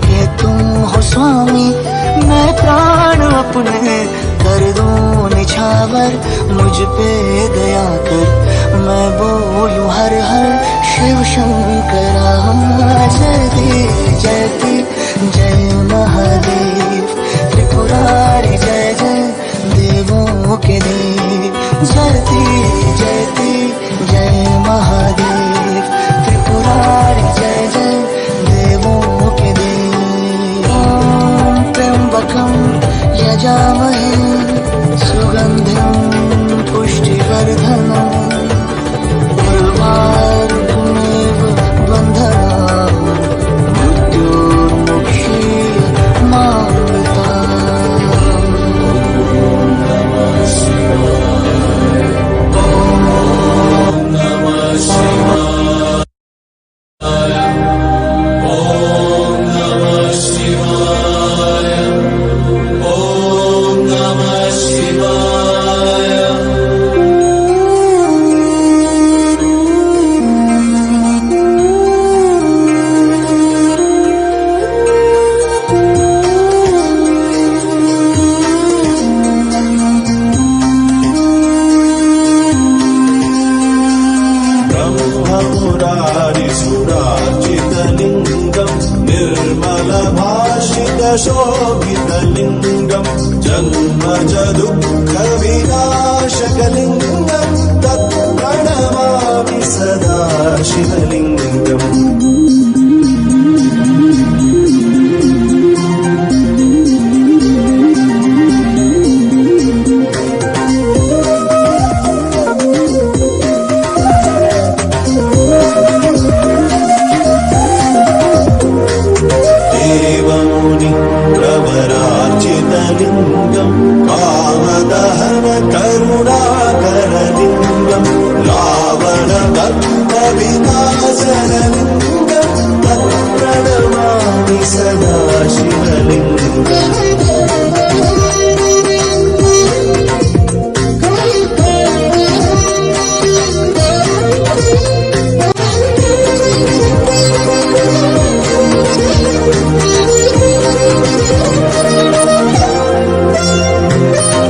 के तुम हो स्वामी, मैं प्राण अपने कर दूं निछावर। मुझ पे दया कर, मैं बोलूं हर हर शिव शंकरा। जयति जयति जय महादेव, त्रिपुरारी जय जय देवों के देव। जयति जयति जय महादेव, त्रिपुरारी जय जय देवों के देव। ओम त्र्यंबकं यजामहे सुगंधिं पुष्टिवर्धनम्, उर्वारुकमेव बन्धनान्, मृत्योर्मुक्षीय मामृतात्। शोभितलिङ्गं जन्मज दुःखविनाशकलिङ्गं, तत् प्रणमामि सदा शिवलिङ्गम्। प्रवरार्चितलिङ्गं कामदहन करुणाकरलिङ्गं, रावणदम्भविनाशनलिङ्गं, तत् प्रणमामि सदा शिवलिङ्गम्।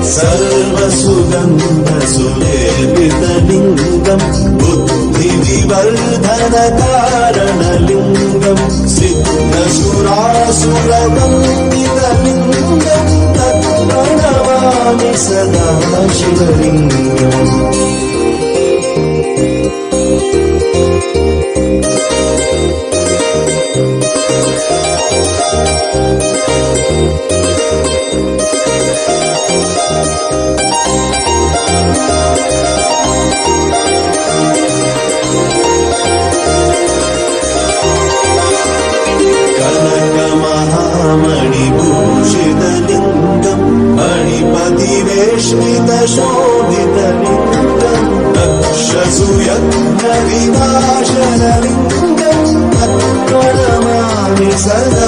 सर्वसुगन्धसुलेपितलिङ्गं, बुद्धिविवर्धनकारणलिङ्गं, सिद्धसुरासुरवन्दितलिङ्गं, तत् प्रणमामि सदा शिवलिङ्गम्। कनकमहामणिभूषितलिङ्गं, मणिपतिवेष्टितशोभितलिङ्गं, दक्षसुयज्ञ विनाशनलिङ्गं तत्प्रणमामि सदा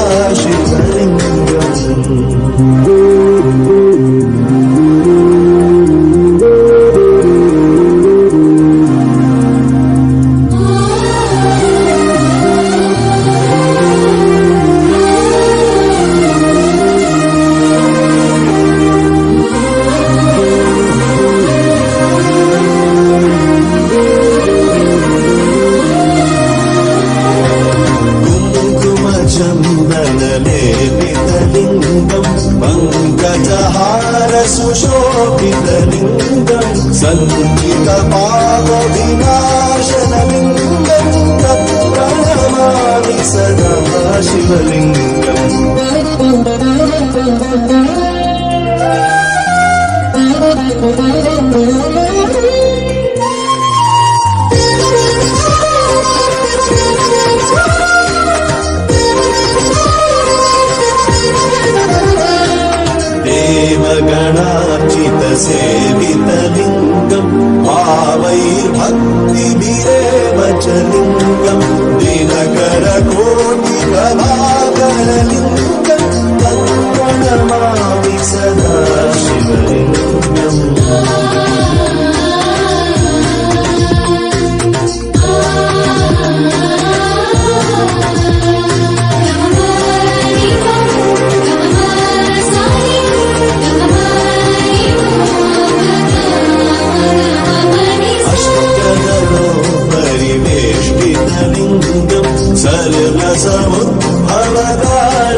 चन्दनलेपितलिङ्गं पङ्कजहार सुशोभितलिङ्गं सञ्चितपापविनाशनलिङ्गं तत्प्रणमामि सदा शिवलिङ्गम् देवगणार्चितसेवितलिङ्गं भावैर्भक्तिभिरेव च लिङ्गं दिनकरकोटिप्रभाकरलिङ्गं तत्प्रणमामि सदा शिवलिङ्गम्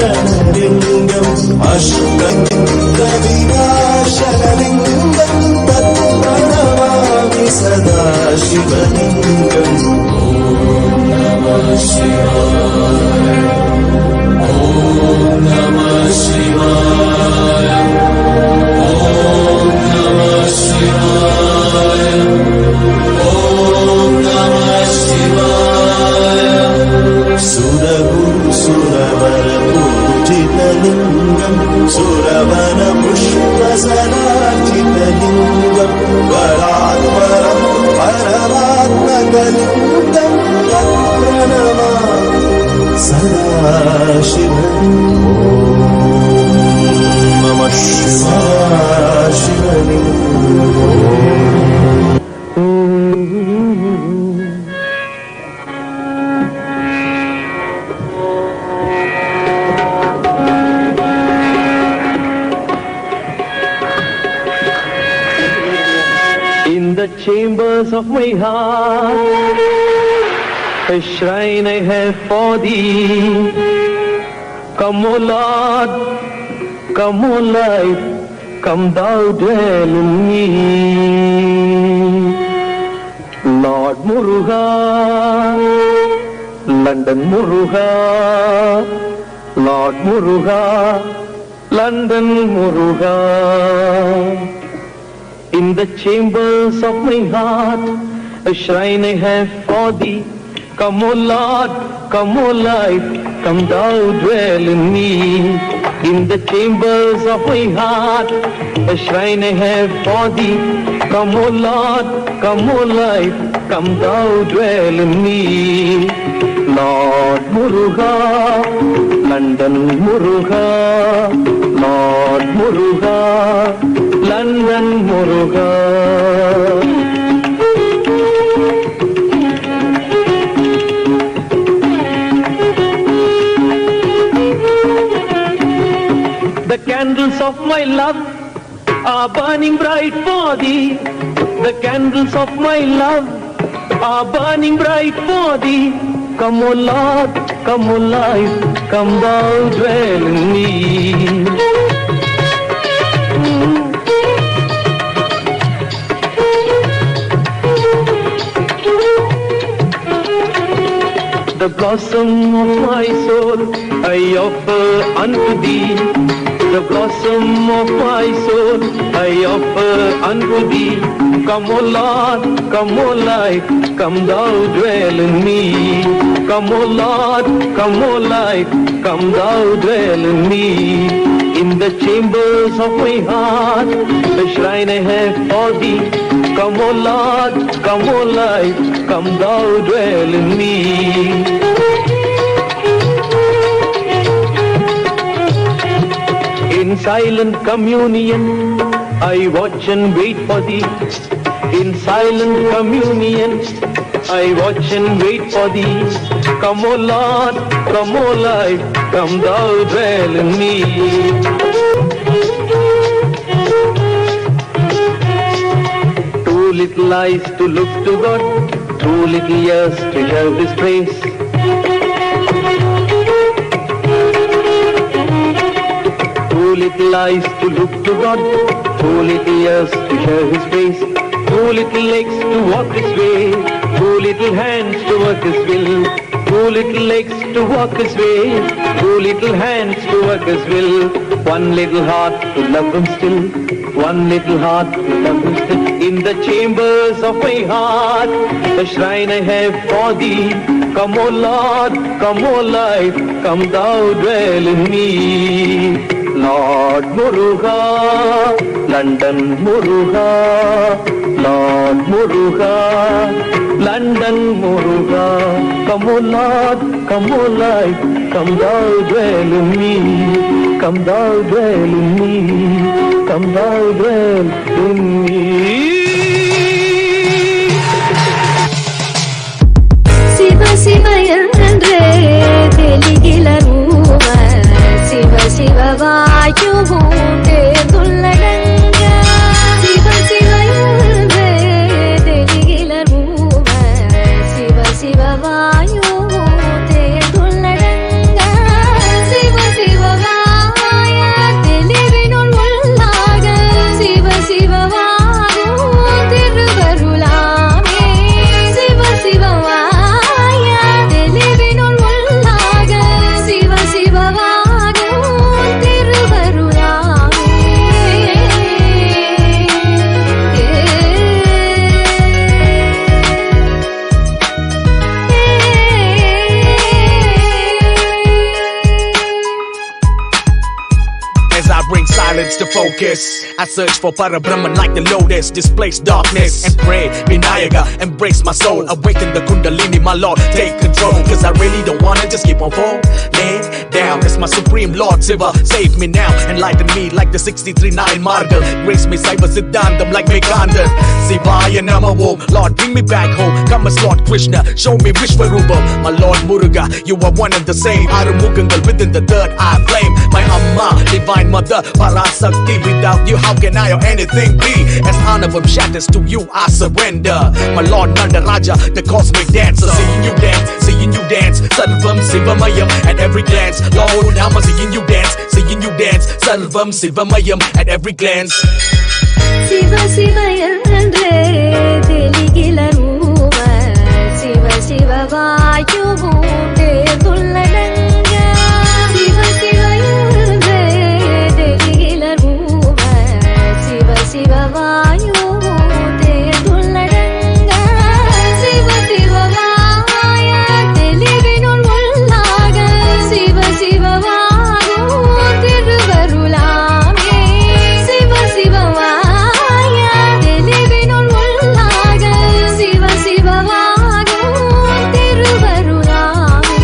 सर्वसमुद्भवकारणलिङ्गम् अष्टविनाशनलिङ्गं तत्प्रणमामि सदा शिवलिङ्गम् ॐ नमः शिवाय ॐ नमः शिवाय ॐ नमः शिवाय ॐ नमः शिवाय सुरगुरु सुरवर पूजितलिङ्गं सुरवन पुष्पसरार्चितलिङ्गं परात्परं परमात्मकलिङ्गं तत्प्रणमामि सदा शिवलिङ्गम् ॐ नमः शिवाय शिवलिङ्गम् In the chambers of my heart, a shrine I have for thee. Come, O Lord, come, O light, come thou dwell in me. Lord Muruga, London Muruga, Lord Muruga, London Muruga. In the chambers of my heart, a shrine I have for thee. Come, O Lord, come, O light, come thou dwell in me. In the chambers of my heart, a shrine I have for thee. Come, O Lord, come, O light, come thou dwell in me. Lord Muruga, London Muruga, Lord Muruga, London Muruga. The candles of my love are burning bright for thee. The candles of my love are burning bright for thee. Come, O Lord, come, O light, come thou dwell in me. The blossom of my soul I offer unto thee. The blossom of my soul I offer unto thee. Come, O Lord, come, O light, come thou dwell in me. Come, O Lord, come, O light, come thou dwell in me. In the chambers of my heart, the shrine I have for thee. Come O Lord, come O light, come thou dwell in me. In silent communion, I watch and wait for thee. In silent communion, I watch and wait for thee. Come O Lord, come O light, come thou dwell in me. Too little eyes to look to God, too little ears to hear His praise. Too little eyes to look to God, too little ears to hear His praise. Too little legs to walk His way, too little hands to work His will. Too little legs to walk His way, too little hands to work His will. One little heart to love Him still, one little heart to love Him still. In the chambers of my heart, the shrine I have for thee. Come O Lord, come O light, come thou dwell in me. Lord Muruga, London Muruga, Lord Muruga, London Muruga. Come O Lord, come O light, come thou dwell in me. Come thou dwell in me, come thou dwell in me. Siva Siva yandre teligila ruva, Siva Siva vayu hunde dulladanga. Siva Siva yandre teligila ruva, Siva Siva vayu hunde dulladanga. Siva Siva vaya telivinul ullaga, Siva Siva vayu tiruvarulame. Siva Siva vaya telivinul ullaga, Siva Siva vayu tiruvarulame. As I bring silence to focus, I search for Parabrahman like the lotus, displace darkness and pray. Vinayaka, embrace my soul, awaken the Kundalini, my Lord, take control. Cause I really don't wanna just keep on falling down. It's my supreme Lord Shiva, save me now, enlighten me like the 63-9 Margal. Grace me Saiva Siddhantam like Mekandan. Sivaya Namo, Lord bring me back home. Come as Lord Krishna, show me Vishwarupam. My Lord Muruga, you are one and the same. Arumugangal within the third eye flame. My Amma, divine mother, Parasakti. Without you, how can I or anything be? As Anavam shatters to you, I surrender. My Lord Nanda Raja, the cosmic dancer. Seeing you dance, Sarvam Sivamayam at every glance. Lord, I'm seeing you dance, Sarvam Sivamayam at every glance. Siva Siva yandre teligila ruva, Siva Siva vayu hunde dulladanga. Siva Siva yandre teligila ruva, Siva Siva vayu hunde dulladanga. Siva Siva vaya telivinul ullaga, Siva Siva vayu tiruvarulame. Siva Siva vaya telivinul ullaga, Siva Siva vayu tiruvarulame.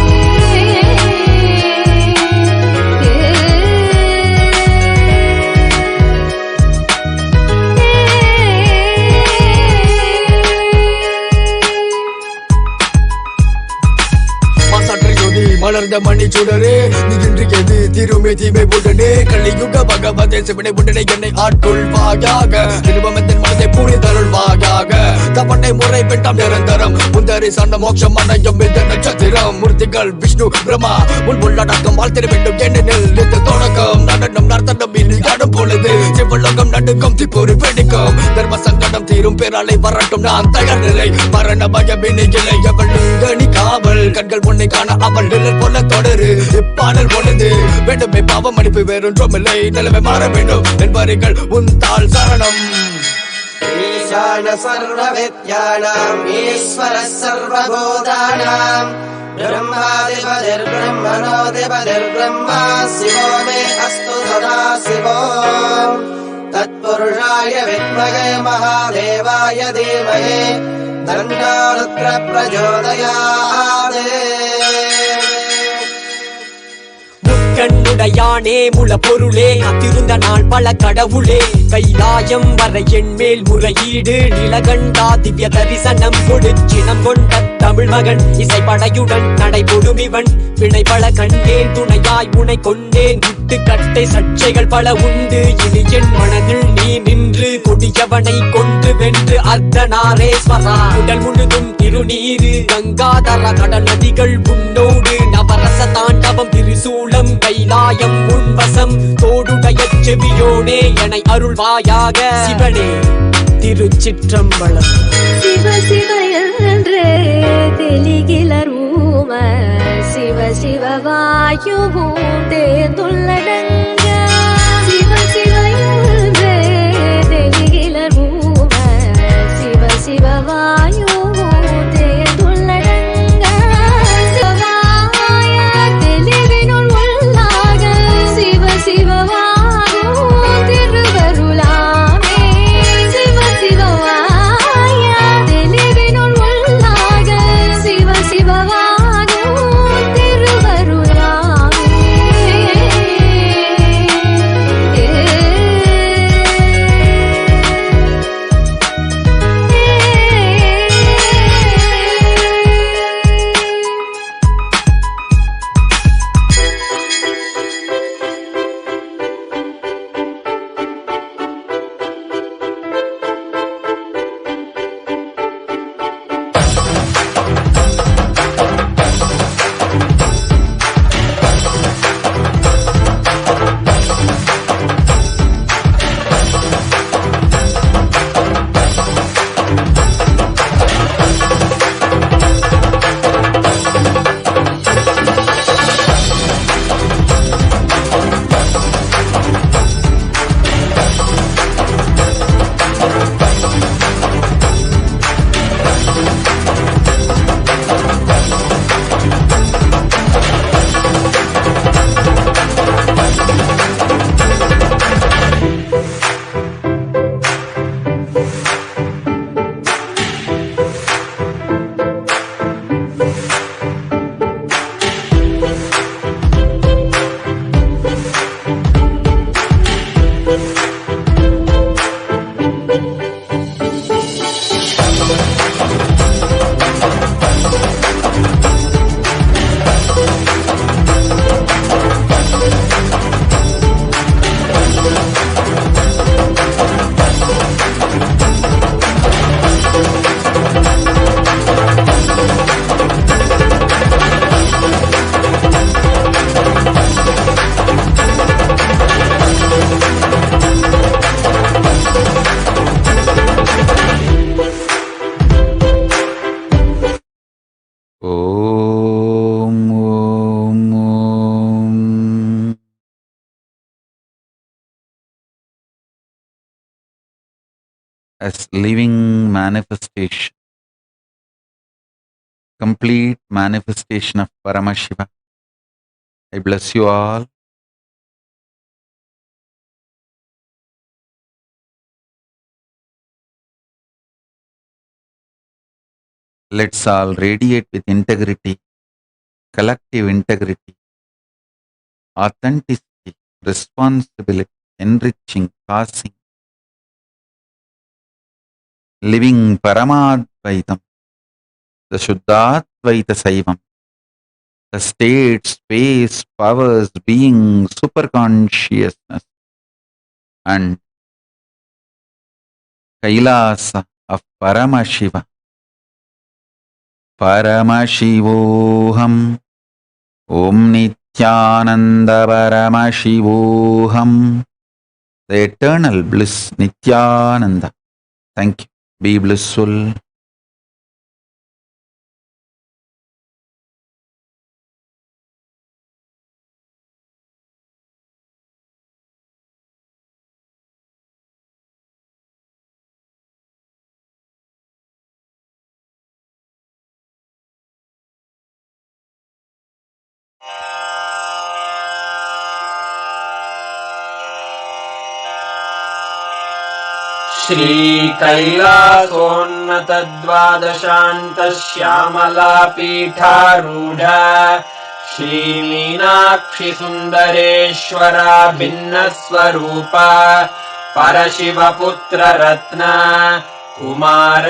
மாசாற்று ஜோதி மலர்ந்த மணி சுடரே, நீ இன்று எது திருமை தீமை உடனே. கலியுக பகவதே சிவனை உடனே என்னை ஆட்கொள்வாயாக. திருபமத்தின் மனதை புரிதருள்வாயாக. தவணை முறை பெற்றாம் நிரந்தரம், முந்தரி சார்ந்த மோட்சம் அடையும் இந்த நட்சத்திரம். மூர்த்திகள் விஷ்ணு பிரம்மா உன் உள்ளடக்கம் வாழ்த்திட வேண்டும். ஏனெனில் இந்த தொடக்கம் நடனம் நர்த்தனம் இனி ஆடும் பொழுது சிவலோகம் நடுக்கம் திப்பொரு வெடிக்கும். தர்ம சங்கடம் தீரும் பேராலை வரட்டும் நான் தயார் நிலை. மரண பயம் இனி இல்லை அவள் நீ காவல். கண்கள் உன்னை காண அவள் நிழல் போல தொடரு. இப்பாடல் பொழுது வேண்டுமே பாவம் மன்னிப்பு வேறொன்றும் இல்லை. நிலைமை மாற வேண்டும் என்பார்கள் உன் தாள் சரணம். ईशान सर्वविद्यानाम् ईश्वरः सर्वभूतानाम् ब्रह्माधिपतिर्ब्रह्मणोऽधिपतिर्ब्रह्मा शिवो मे अस्तु सदा शिवो तत्पुरुषाय विद्महे महादेवाय धीमहि तन्नो रुद्रः प्रचोदयात् கண்ணுடையானே முள பொருளே காத்திருந்த நாள் பல கடவுளே கைலாயம் வர என் மேல் முறையீடு நிலகண்டா திவ்ய தரிசனம் கொடுச்சினம் கொண்ட தமிழ் மகன் இசைப்படையுடன் நடைபொடும் இவன் வினை பல கண்டேன் துணையாய் உனை கொண்டேன் விட்டு கட்டை சர்ச்சைகள் பல உண்டு இனி என் மனதில் நீ நின்று கொடியவனை கொன்று வென்று அர்த்தநாரேஸ்வரா உடல் முழுதும் திருநீரு கங்காதர கடல் நதிகள் உன்னோடு நவரச தாண்டவம் திரிசூலம் கைலாயம் உன்வசம் தோடுடைய செவியோனே எனை அருள்வாயாக சிவனே திருச்சிற்றம்பலம் சிவ சிவ என்றே தெளிகிலர் ஊம சிவ சிவ வாயுவும் தேர்ந்துள்ளடங்க சிவ சிவ என்றே தெளிகிலர் ஊம சிவ சிவ வாயுவும் தேர்ந்துள்ளடங்க சிவாய தெளிவினுள் உள்ளாக சிவ சிவவாகும் திருவருளாமே சிவ சிவவாய தெளிவினுள் உள்ளாக சிவ சிவவாகும் திருவருளாமே as living manifestation, complete manifestation of Paramashiva. I bless you all. Let's all radiate with integrity, collective integrity, authenticity, responsibility, enriching, passing, living Paramadvaitam, the Shuddhadvaita Saivam, the state, space, powers, being, superconsciousness, and Kailasa of Paramashiva. Paramashivoham, Om Nithyananda Paramashivoham, the eternal bliss Nithyananda. Thank you. Be blissful. श्रीकैलासोन्नतद्वादशान्तश्यामलापीठारूढ श्रीमीनाक्षि सुन्दरेश्वरा भिन्नस्वरूप परशिवपुत्र रत्न कुमार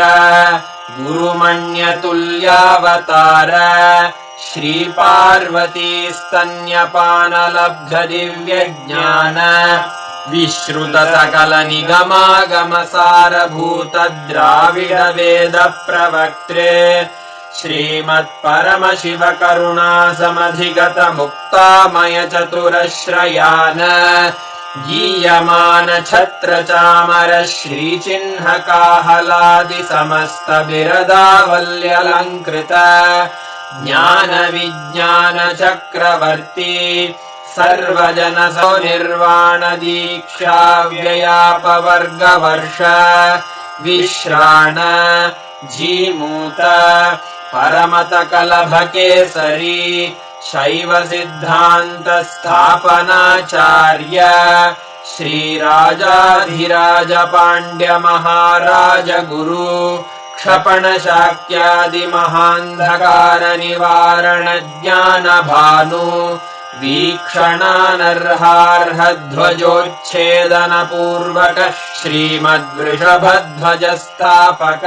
गुरुमण्यतुल्यावतार श्रीपार्वती स्तन्यपानलब्ध दिव्यज्ञान विश्रुत सकल निगमागम सारभूत द्राविड वेद प्रवक्त्रे श्रीमत्परमशिव करुणा समधिगत मुक्तामय चतुरश्रयान गीयमान छत्र चामर श्रीचिह्न काहलादि समस्त बिरदावल्यलङ्कृत ज्ञान विज्ञान चक्रवर्ती सर्वजन निर्वाण दीक्षा व्ययापवर्गवर्ष विश्राण जीमूत परमत कलभ केसरी शैव सिद्धान्त स्थापनाचार्य श्रीराजाधिराज पाण्ड्य महाराज गुरु क्षपण शाक्यादि महान्धकार निवारण ज्ञान भानु वीक्षणानर्हार्ह ध्वजोच्छेदन पूर्वक श्रीमद्वृषभध्वज स्थापक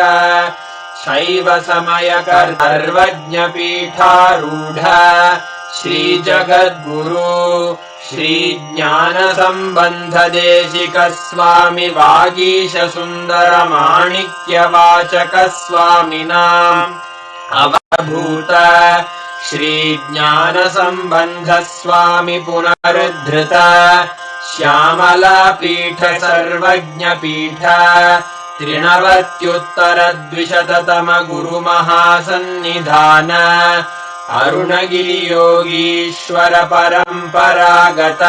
शैव समयकर सर्वज्ञ पीठारूढ श्री जगद्गुरु श्री ज्ञान संबंध देशिक स्वामी वागीश सुंदर माणिक्य वाचक स्वामिनाम् अवभूत श्री ज्ञान संबंध स्वामी पुनरुद्धृत श्यामला पीठ सर्वज्ञ पीठ त्रिनवत्युत्तर द्विशततम गुरु महासन्निधान अरुणगिरि योगीश्वर परंपरागत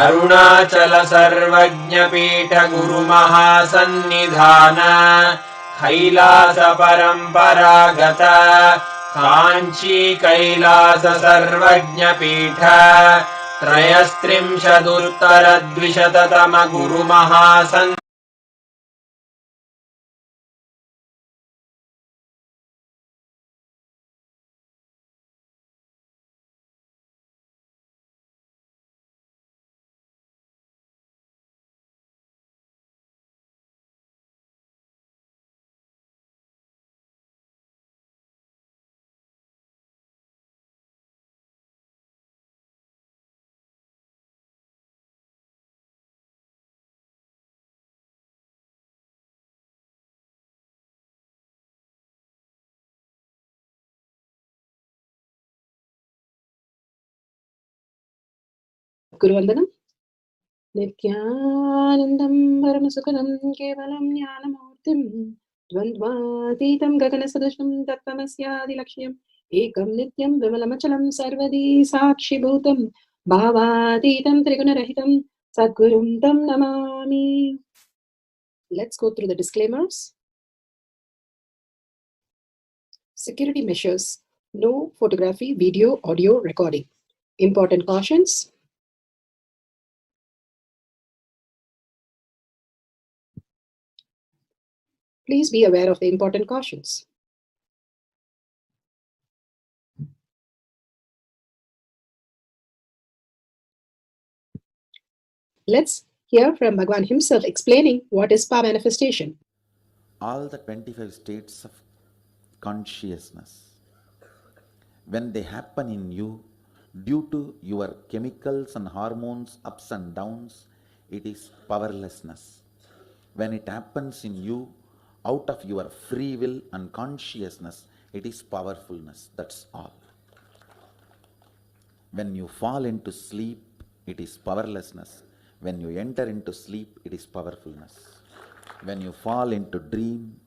अरुणाचल सर्वज्ञ पीठ गुरु महासन्निधान कैलास परंपरागत कांची कैलास सर्वज्ञ पीठ त्रयस्त्रिंशदुत्तर द्विशततम गुरु महासन् Guruvandanam. Nithyanandam Paramashivoham Kevalam Jnanamurtim Dvandvatitam Gaganasadasham Tattvamasyaadilakshayam Ekam Nityam Vimalamachalam Sarvadi Sakshibhutam Bhavatitam Trigunarahitam Sadgurum Tam Namami. Let's go through the disclaimers. Security measures. No photography, video, audio recording. Important cautions. Please be aware of the important cautions. Let's hear from Bhagwan himself explaining what is power manifestation. All the 25 states of consciousness, when they happen in you, due to your chemicals and hormones ups and downs, it is powerlessness. When it happens in you, out of your free will and consciousness, it is powerfulness. That's all. When you fall into sleep, it is powerlessness. When you enter into sleep, it is powerfulness. When you fall into dream,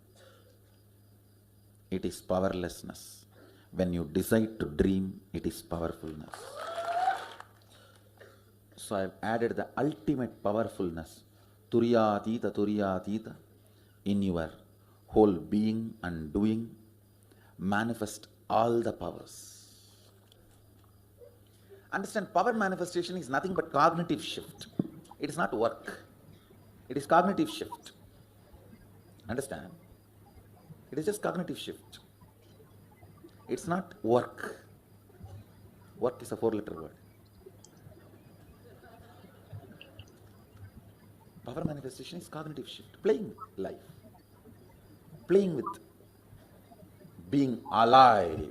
it is powerlessness. When you decide to dream, it is powerfulness. So I have added the ultimate powerfulness, Turiyatita, in your whole being and doing. Manifest all the powers. Understand, power manifestation is nothing but cognitive shift. It is not work. It is cognitive shift. Understand? It is just cognitive shift. It's not work. Work is a 4-letter word. Power manifestation is cognitive shift, playing with life, playing with being alive.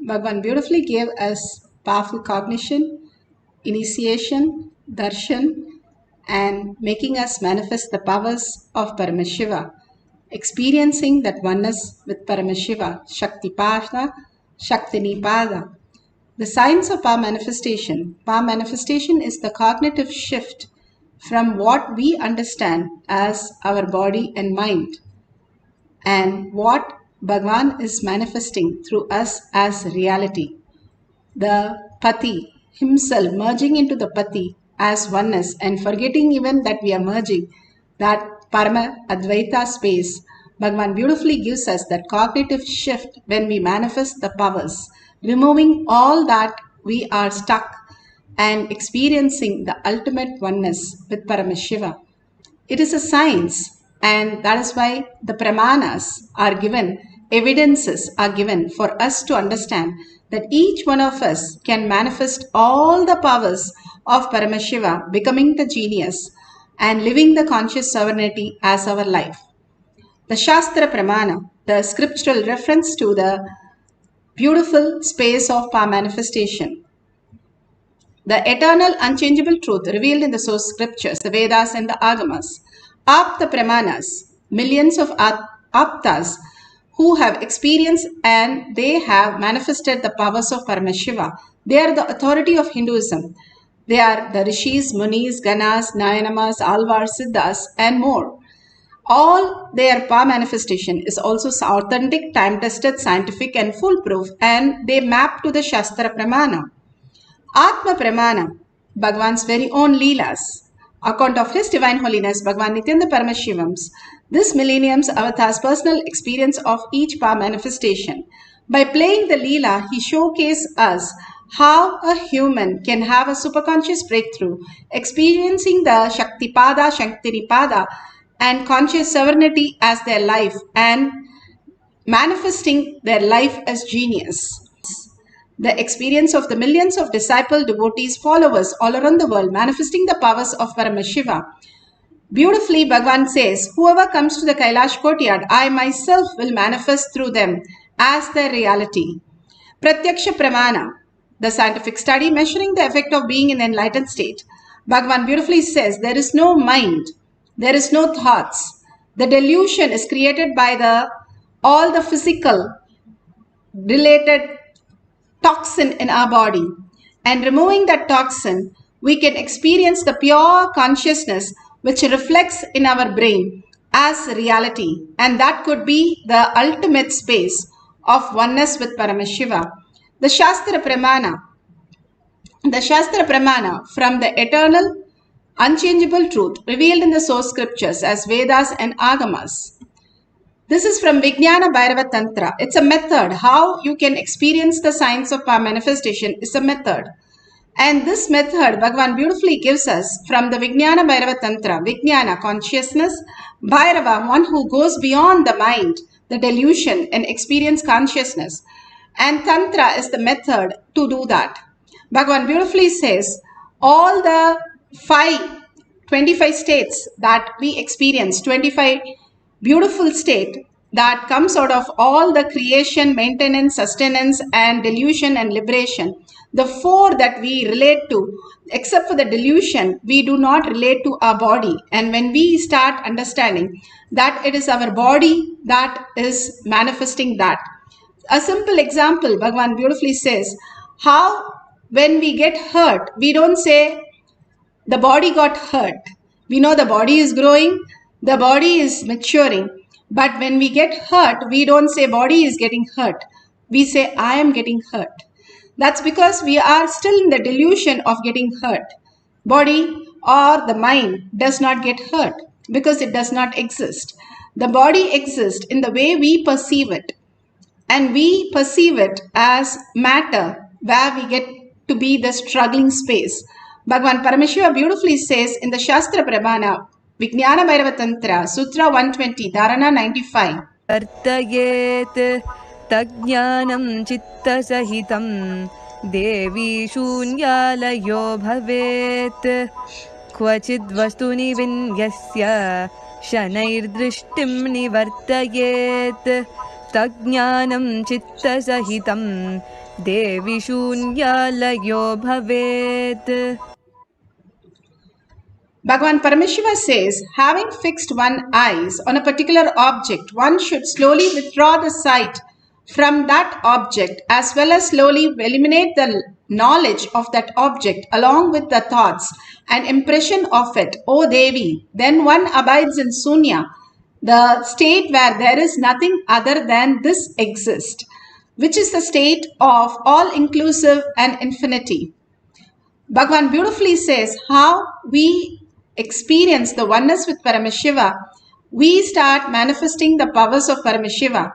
Bhagavan beautifully gave us powerful cognition, initiation, darshan, and making us manifest the powers of Paramashiva, experiencing that oneness with Paramashiva, Shaktipada, Shaktinipada. The science of power manifestation. Power manifestation is the cognitive shift from what we understand as our body and mind and what Bhagavan is manifesting through us as reality. The Pati himself merging into the Pati as oneness and forgetting even that we are merging, that Parama Advaita space. Bhagavan beautifully gives us that cognitive shift when we manifest the powers, removing all that we are stuck and experiencing the ultimate oneness with Paramashiva. It is a science, and that is why the pramanas are given, evidences are given for us to understand that each one of us can manifest all the powers of Paramashiva, becoming the genius and living the conscious sovereignty as our life. The Shastra Pramana, the scriptural reference to the beautiful space of power manifestation, the eternal unchangeable truth revealed in the source scriptures, the Vedas and the Agamas, Apta Pramanas, millions of Aptas who have experienced and they have manifested the powers of Paramashiva. They are the authority of Hinduism. They are the Rishis, Munis, Ganas, Nayanamas, Alvars, Siddhas and more. All their power manifestation is also authentic, time-tested, scientific and foolproof, and they map to the Shastra Pramana. Atma Pramana, Bhagavan's very own Leelas, account of His Divine Holiness, Bhagavan Nithyananda Paramashivam, this millennium's avatar's personal experience of each power manifestation. By playing the Leela, he showcases us how a human can have a superconscious breakthrough, experiencing the Shaktipada, Shaktinipada, and conscious sovereignty as their life and manifesting their life as genius. The experience of the millions of disciple devotees, followers all around the world manifesting the powers of Paramashiva. Beautifully, Bhagavan says, whoever comes to the Kailash courtyard, I myself will manifest through them as their reality. Pratyaksha Pramana, the scientific study measuring the effect of being in the enlightened state. Bhagavan beautifully says, there is no mind, there is no thoughts. The delusion is created by all the physical related toxin in our body, and removing that toxin we can experience the pure consciousness which reflects in our brain as reality, and that could be the ultimate space of oneness with Paramashiva. The Shastra Pramana from the eternal unchangeable truth revealed in the source scriptures as Vedas and Agamas. This is from Vijnana Bhairava Tantra. It's a method. How you can experience the science of power manifestation is a method. And this method, Bhagavan beautifully gives us from the Vijnana Bhairava Tantra. Vijnana, consciousness. Bhairava, one who goes beyond the mind, the delusion, and experience consciousness. And Tantra is the method to do that. Bhagavan beautifully says, all the 25 states that we experience, 25 beautiful state that comes out of all the creation, maintenance, sustenance, and delusion and liberation. The 4 that we relate to, except for the delusion, we do not relate to our body. And when we start understanding that it is our body that is manifesting that. A simple example, Bhagavan beautifully says, how when we get hurt, we don't say the body got hurt. We know the body is growing, the body is maturing. But when we get hurt, we don't say body is getting hurt. We say I am getting hurt. That's because we are still in the delusion of getting hurt. Body or the mind does not get hurt because it does not exist. The body exists in the way we perceive it. And we perceive it as matter where we get to be the struggling space. Bhagavan Paramashiva beautifully says in the Shastra Prabhana, Vijnana Bhairava Tantra, Sutra 120, Dharana 95. वर्तयेत् तज्ज्ञानं चित्तसहितं देवी शून्यालयो भवेत् क्वचिद्वस्तुनि विन्यस्य शनैर्दृष्टिं निवर्तयेत् तज्ज्ञानं चित्तसहितं देवी शून्यालयो भवेत्. Bhagavan Paramashiva says, having fixed one's eyes on a particular object, one should slowly withdraw the sight from that object as well as slowly eliminate the knowledge of that object along with the thoughts and impression of it, O Devi. Then one abides in Sunya, the state where there is nothing other than this exist, which is the state of all-inclusive and infinity. Bhagavan beautifully says how we experience the oneness with Paramashiva, we start manifesting the powers of Paramashiva.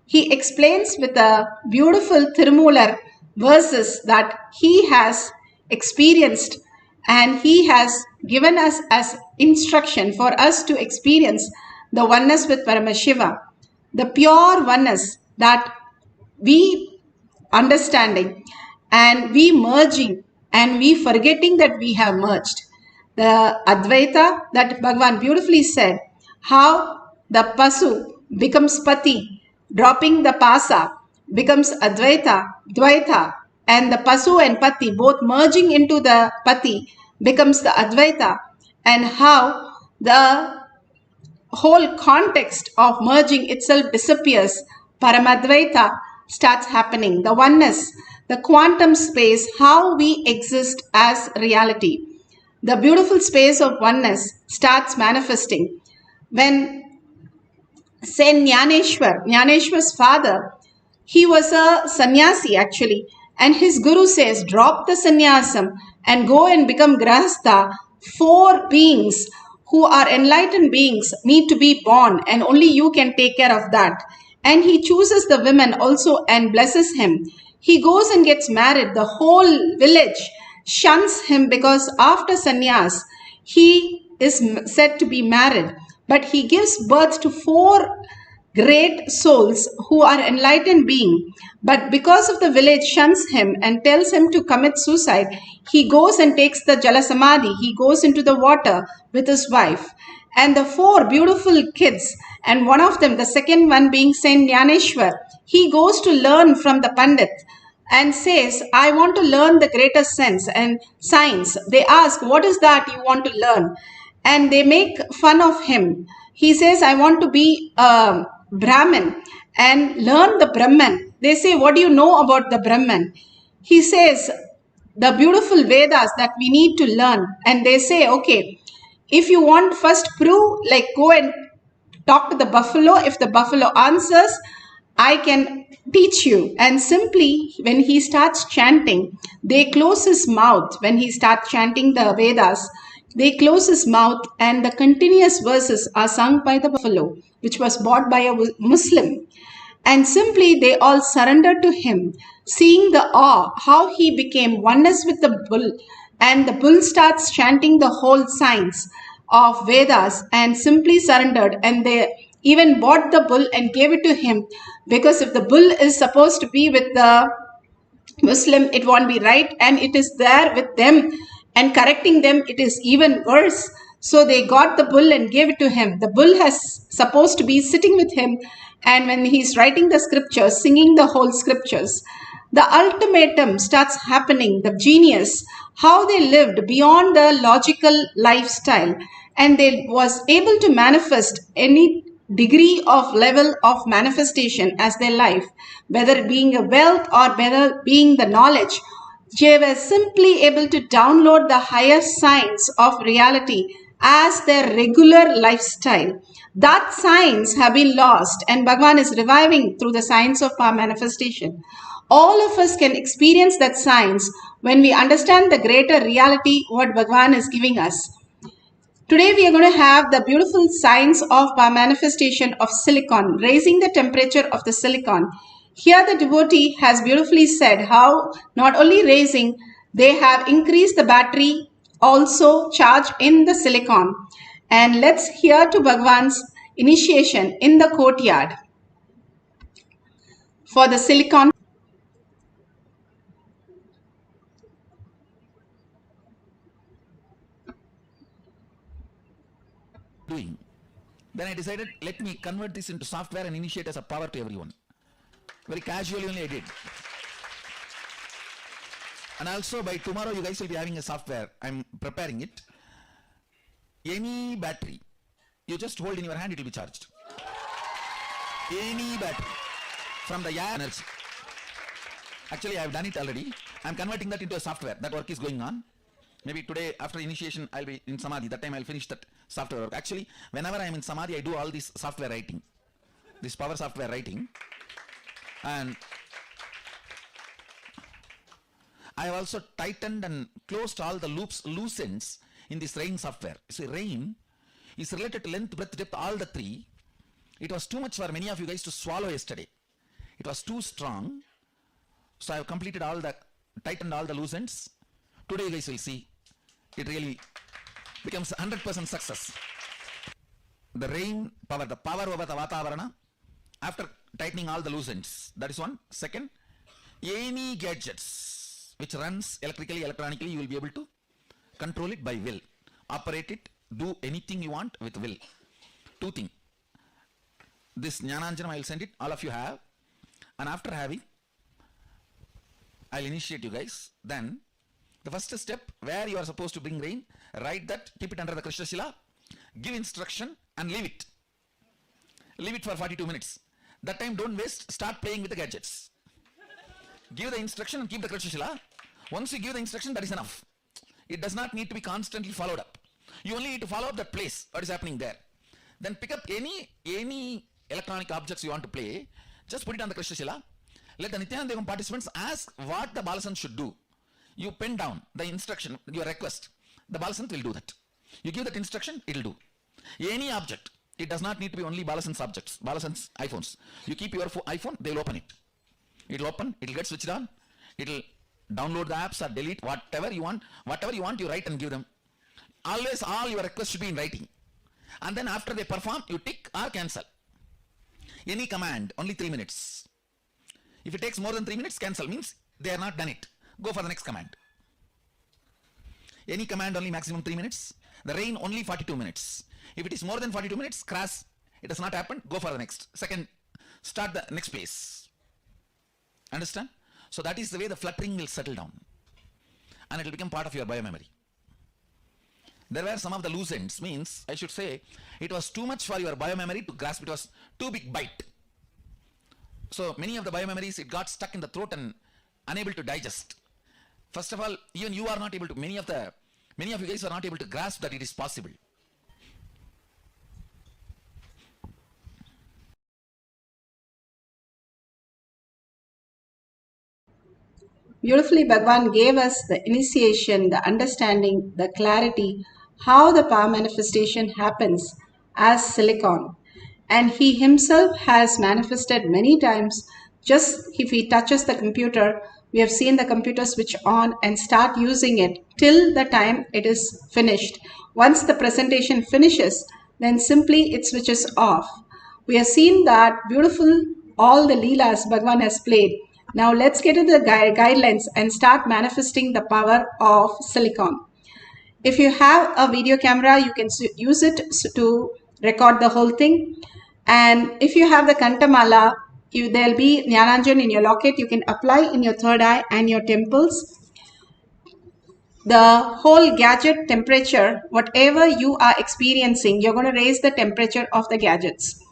He explains with a beautiful Tirumular verses that he has experienced and he has given us as instruction for us to experience the oneness with Paramashiva, the pure oneness that we understanding and we merging and we forgetting that we have merged. The Advaita that Bhagavan beautifully said, how the Pasu becomes Pati, dropping the Pasa, becomes Advaita, Dvaita, and the Pasu and Pati both merging into the Pati becomes the Advaita, and how the whole context of merging itself disappears, Paramadvaita starts happening, the oneness, the quantum space, how we exist as reality. The beautiful space of oneness starts manifesting. When Saint Jnaneshwar's father, he was a sannyasi actually, and his guru says, drop the sannyasam and go and become grahastha. 4 beings who are enlightened beings need to be born and only you can take care of that. And he chooses the women also and blesses him. He goes and gets married. The whole village shuns him because after sannyas, he is said to be married. But he gives birth to 4 great souls who are enlightened beings. But because of the village shuns him and tells him to commit suicide, he goes and takes the Jala Samadhi. He goes into the water with his wife. And the 4 beautiful kids, and one of them, the second one being Saint Jnaneshwar, he goes to learn from the Pandit and says, I want to learn the greater sense and science. They ask, what is that you want to learn? And they make fun of him. He says, I want to be a Brahmin and learn the Brahman. They say, what do you know about the Brahman? He says, the beautiful Vedas that we need to learn. And they say, okay, if you want first prove, like go and talk to the buffalo. If the buffalo answers, I can teach you. And simply when he starts chanting, they close his mouth. When he starts chanting the Vedas, they close his mouth and the continuous verses are sung by the buffalo, which was bought by a Muslim. And simply they all surrendered to him, seeing the awe, how he became oneness with the bull. And the bull starts chanting the whole science of Vedas and simply surrendered. And they even bought the bull and gave it to him, because if the bull is supposed to be with the Muslim, it won't be right, and it is there with them and correcting them, it is even worse. So they got the bull and gave it to him. The bull has supposed to be sitting with him, and when he's writing the scriptures, singing the whole scriptures, the ultimatum starts happening, the genius, how they lived beyond the logical lifestyle, and they was able to manifest any degree of level of manifestation as their life, whether it being a wealth or whether being the knowledge. They were simply able to download the higher science of reality as their regular lifestyle. That science have been lost, and Bhagavan is reviving through the science of our manifestation. All of us can experience that science when we understand the greater reality what Bhagavan is giving us. Today we are going to have the beautiful science of our manifestation of silicon, raising the temperature of the silicon. Here the devotee has beautifully said how not only raising, they have increased the battery also charged in the silicon. And let's hear to Bhagwan's initiation in the courtyard for the silicon. Doing. Then I decided, let me convert this into software and initiate as a power to everyone. Very casually only I did. And also by tomorrow you guys will be having a software. I'm preparing it. Any battery, you just hold in your hand, it will be charged. Any battery from the air energy. Actually, I have done it already. I'm converting that into a software. That work is going on. Maybe today after initiation I'll be in Samadhi. That time I'll finish that software work. Actually, whenever I'm in Samadhi, I do all this software writing. This power software writing. And I have also tightened and closed all the loops, loose ends in this rain software. See, rain is related to length, breadth, depth, all the three. It was too much for many of you guys to swallow yesterday. It was too strong. So I have completed all the, tightened all the loose ends. Today you guys will see, it really becomes 100% success. The rain power, the power over the Vatavarana, after tightening all the loose ends. That is one. Second, any gadgets which runs electrically, electronically, you will be able to control it by will. Operate it, do anything you want with will. Two things. This Jnananjanam I will send it, all of you have. And after having, I'll initiate you guys. Then, the first step, where you are supposed to bring rain, write that, keep it under the Krishna Shila, give instruction and leave it. Leave it for 42 minutes. That time don't waste, start playing with the gadgets. Give the instruction and keep the Krishna Shila. Once you give the instruction, that is enough. It does not need to be constantly followed up. You only need to follow up that place, what is happening there. Then pick up any electronic objects you want to play, just put it on the Krishna Shila. Let the Nithyananda Paramashivam participants ask what the Balasant should do. You pen down the instruction, your request. The Balasant will do that. You give that instruction, it will do. Any object. It does not need to be only Balasant's objects, Balasant's iPhones. You keep your iPhone, they will open it. It will open, it will get switched on. It will download the apps or delete whatever you want. Whatever you want, you write and give them. Always all your requests should be in writing. And then after they perform, you tick or cancel. Any command, only 3 minutes. If it takes more than 3 minutes, cancel means they are not done it. Go for the next command. Any command only maximum 3 minutes. The rain only 42 minutes. If it is more than 42 minutes, crash. It has not happened, go for the next. Second, start the next place. Understand? So that is the way the fluttering will settle down. And it will become part of your biomemory. There were some of the loose ends, means I should say it was too much for your biomemory to grasp. It was too big bite. So many of the biomemories, it got stuck in the throat and unable to digest. First of all, even you are not able to, many of you guys are not able to grasp that it is possible. Beautifully, Bhagwan gave us the initiation, the understanding, the clarity, how the power manifestation happens as silicon. And he himself has manifested many times. Just if he touches the computer, we have seen the computer switch on and start using it till the time it is finished. Once the presentation finishes, then simply it switches off. We have seen that beautiful, all the leelas Bhagwan has played. Now let's get into the guidelines and start manifesting the power of silicon. If you have a video camera, you can use it to record the whole thing. And if you have the Kantamala, there'll be Jnananjan in your locket. You can apply in your third eye and your temples. The whole gadget temperature, whatever you are experiencing, you're going to raise the temperature of the gadgets.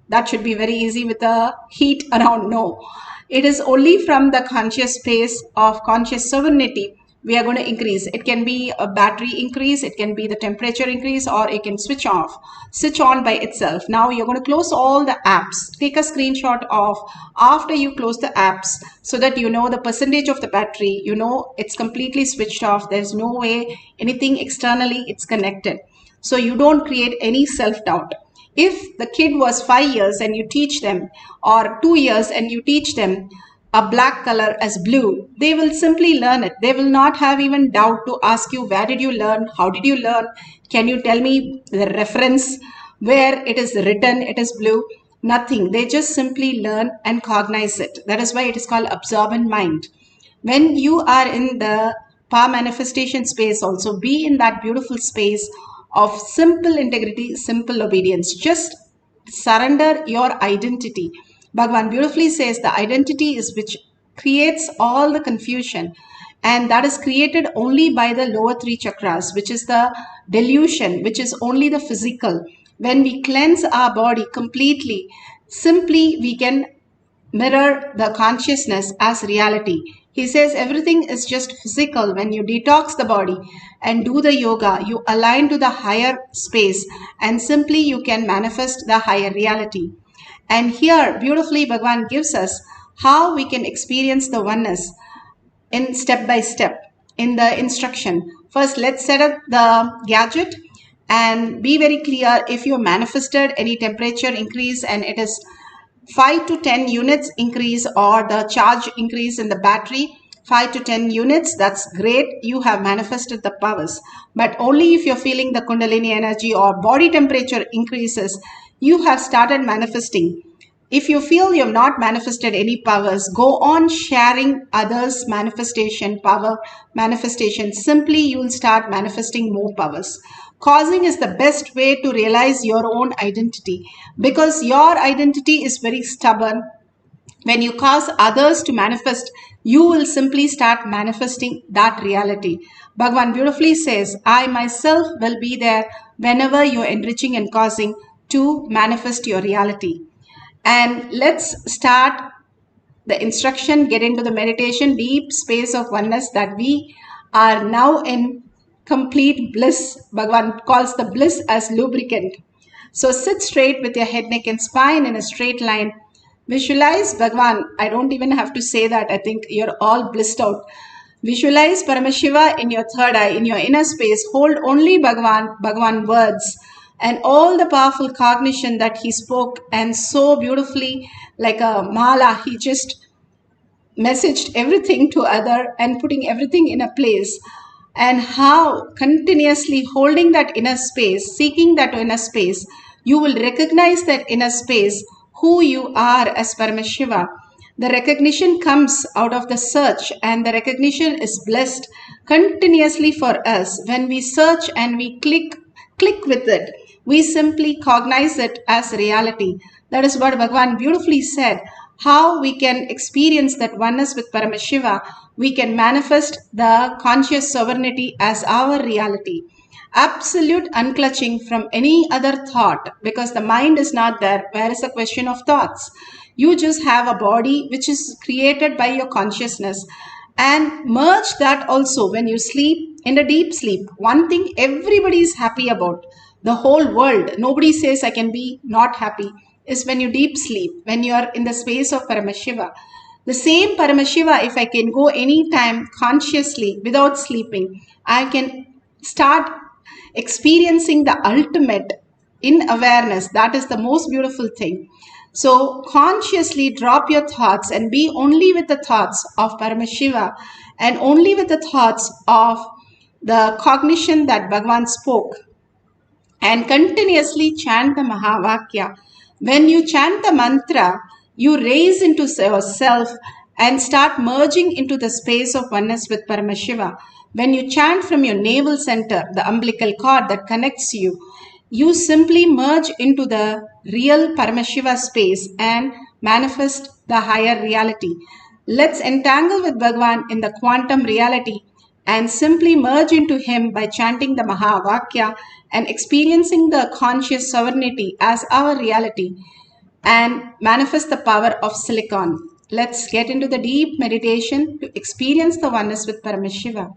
That should be very easy with the heat around. No. It is only from the conscious space of conscious sovereignty we are going to increase. It can be a battery increase, it can be the temperature increase, or it can switch on by itself. Now you're going to close all the apps. Take a screenshot of after you close the apps so that you know the percentage of the battery, you know it's completely switched off. There's no way anything externally it's connected. So you don't create any self-doubt. If the kid was 5 years and you teach them, or 2 years and you teach them, a black color as blue, they will simply learn it. They will not have even doubt to ask you, where did you learn? How did you learn? Can you tell me the reference where it is written, it is blue? Nothing. They just simply learn and cognize it. That is why it is called absorbent mind. When you are in the power manifestation space, also be in that beautiful space of simple integrity, simple obedience. Just surrender your identity. Bhagavan beautifully says the identity is which creates all the confusion, and that is created only by the lower three chakras, which is the delusion, which is only the physical. When we cleanse our body completely, simply we can mirror the consciousness as reality. He says everything is just physical. When you detox the body and do the yoga, you align to the higher space and simply you can manifest the higher reality. And here beautifully Bhagavan gives us how we can experience the oneness in step by step in the instruction. First, let's set up the gadget and be very clear. If you manifested any temperature increase and it is 5 to 10 units increase, or the charge increase in the battery 5 to 10 units, that's great. You have manifested the powers. But only if you're feeling the Kundalini energy or body temperature increases, you have started manifesting. If you feel you have not manifested any powers, go on sharing others' manifestation, power manifestation. Simply you will start manifesting more powers. Causing is the best way to realize your own identity, because your identity is very stubborn. When you cause others to manifest, you will simply start manifesting that reality. Bhagavan beautifully says, I myself will be there whenever you're enriching and causing to manifest your reality. And let's start the instruction, get into the meditation, deep space of oneness, that we are now in complete bliss. Bhagavan calls the bliss as lubricant. So sit straight with your head, neck and spine in a straight line. Visualize Bhagavan. I don't even have to say that. I think you're all blissed out. Visualize Paramashiva in your third eye, in your inner space. Hold only Bhagavan words and all the powerful cognition that he spoke, and so beautifully like a mala, he just messaged everything to other and putting everything in a place. And how continuously holding that inner space, seeking that inner space, you will recognize that inner space, who you are as Paramashiva. The recognition comes out of the search, and the recognition is blessed continuously for us. When we search and we click with it, we simply cognize it as reality. That is what Bhagavan beautifully said. How we can experience that oneness with Paramashiva, we can manifest the conscious sovereignty as our reality. Absolute unclutching from any other thought, because the mind is not there. Where is the question of thoughts? You just have a body which is created by your consciousness, and merge that also when you sleep, in a deep sleep. One thing everybody is happy about, the whole world, nobody says I can be not happy, is when you deep sleep, when you are in the space of Paramashiva. The same Paramashiva, if I can go anytime consciously without sleeping, I can start experiencing the ultimate in awareness. That is the most beautiful thing. So consciously drop your thoughts and be only with the thoughts of Paramashiva, and only with the thoughts of the cognition that Bhagavan spoke, and continuously chant the Mahavakya. When you chant the mantra, you raise into yourself and start merging into the space of oneness with Paramashiva. When you chant from your navel center, the umbilical cord that connects you, you simply merge into the real Paramashiva space and manifest the higher reality. Let's entangle with Bhagavan in the quantum reality and simply merge into him by chanting the Mahavakya and experiencing the conscious sovereignty as our reality, and manifest the power of silicon. Let's get into the deep meditation to experience the oneness with Paramashiva.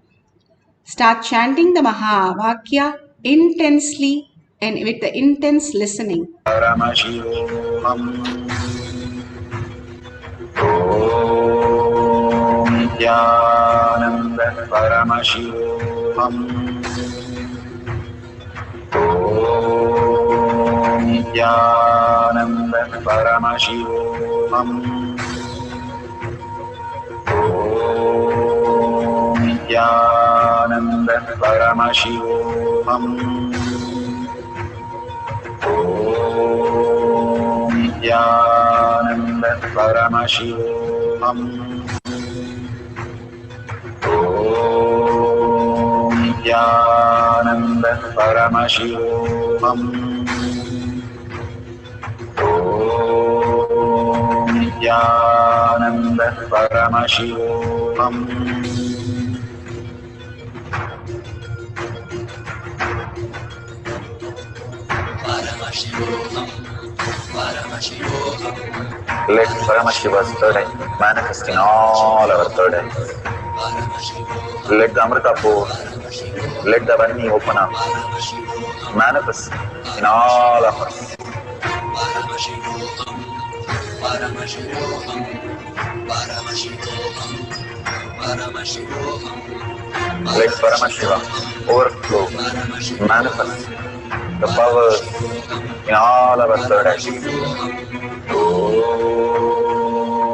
Start chanting the Mahavakya intensely and with the intense listening. Paramashivoham. Om Nithyananda Paramashivoham. Om Nithyananda Paramashivoham. Nityanand परमशिवोऽहम् नित्यानन्द परमशिवोऽहम् नित्यानन्द परमशिवोऽहम् नित्यानन्द परमशिवोऽहम् Let Paramashiva's third eye manifest in all our third eyes. Let the Amrita pour, let the Varni open up, manifest in all of us. Let Paramashiva overflow, manifest the powers in all our third eyes. Om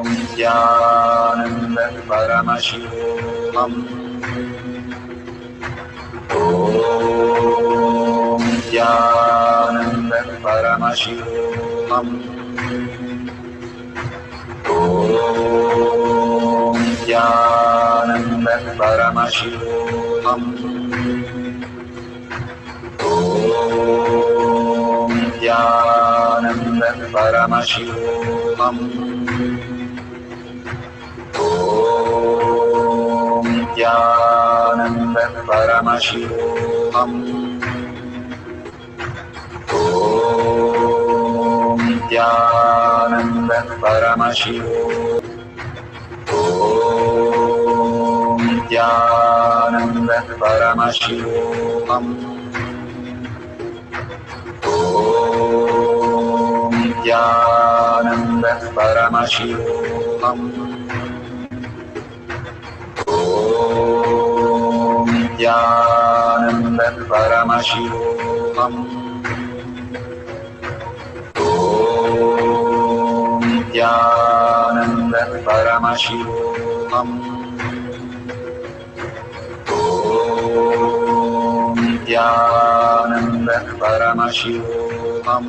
Nithyananda Paramashivoham. Om Nithyananda Paramashivoham. Om Nithyananda Paramashivoham. Om Nithyananda Paramashivoham. Om Nithyananda Paramashivoham. Om Nithyananda Paramashivoham. Om Nithyananda Paramashivoham. Om Nithyananda Paramashivoham. Om Nithyananda Paramashivoham. Om Nithyananda Paramashivoham. Om Nithyananda Paramashivoham.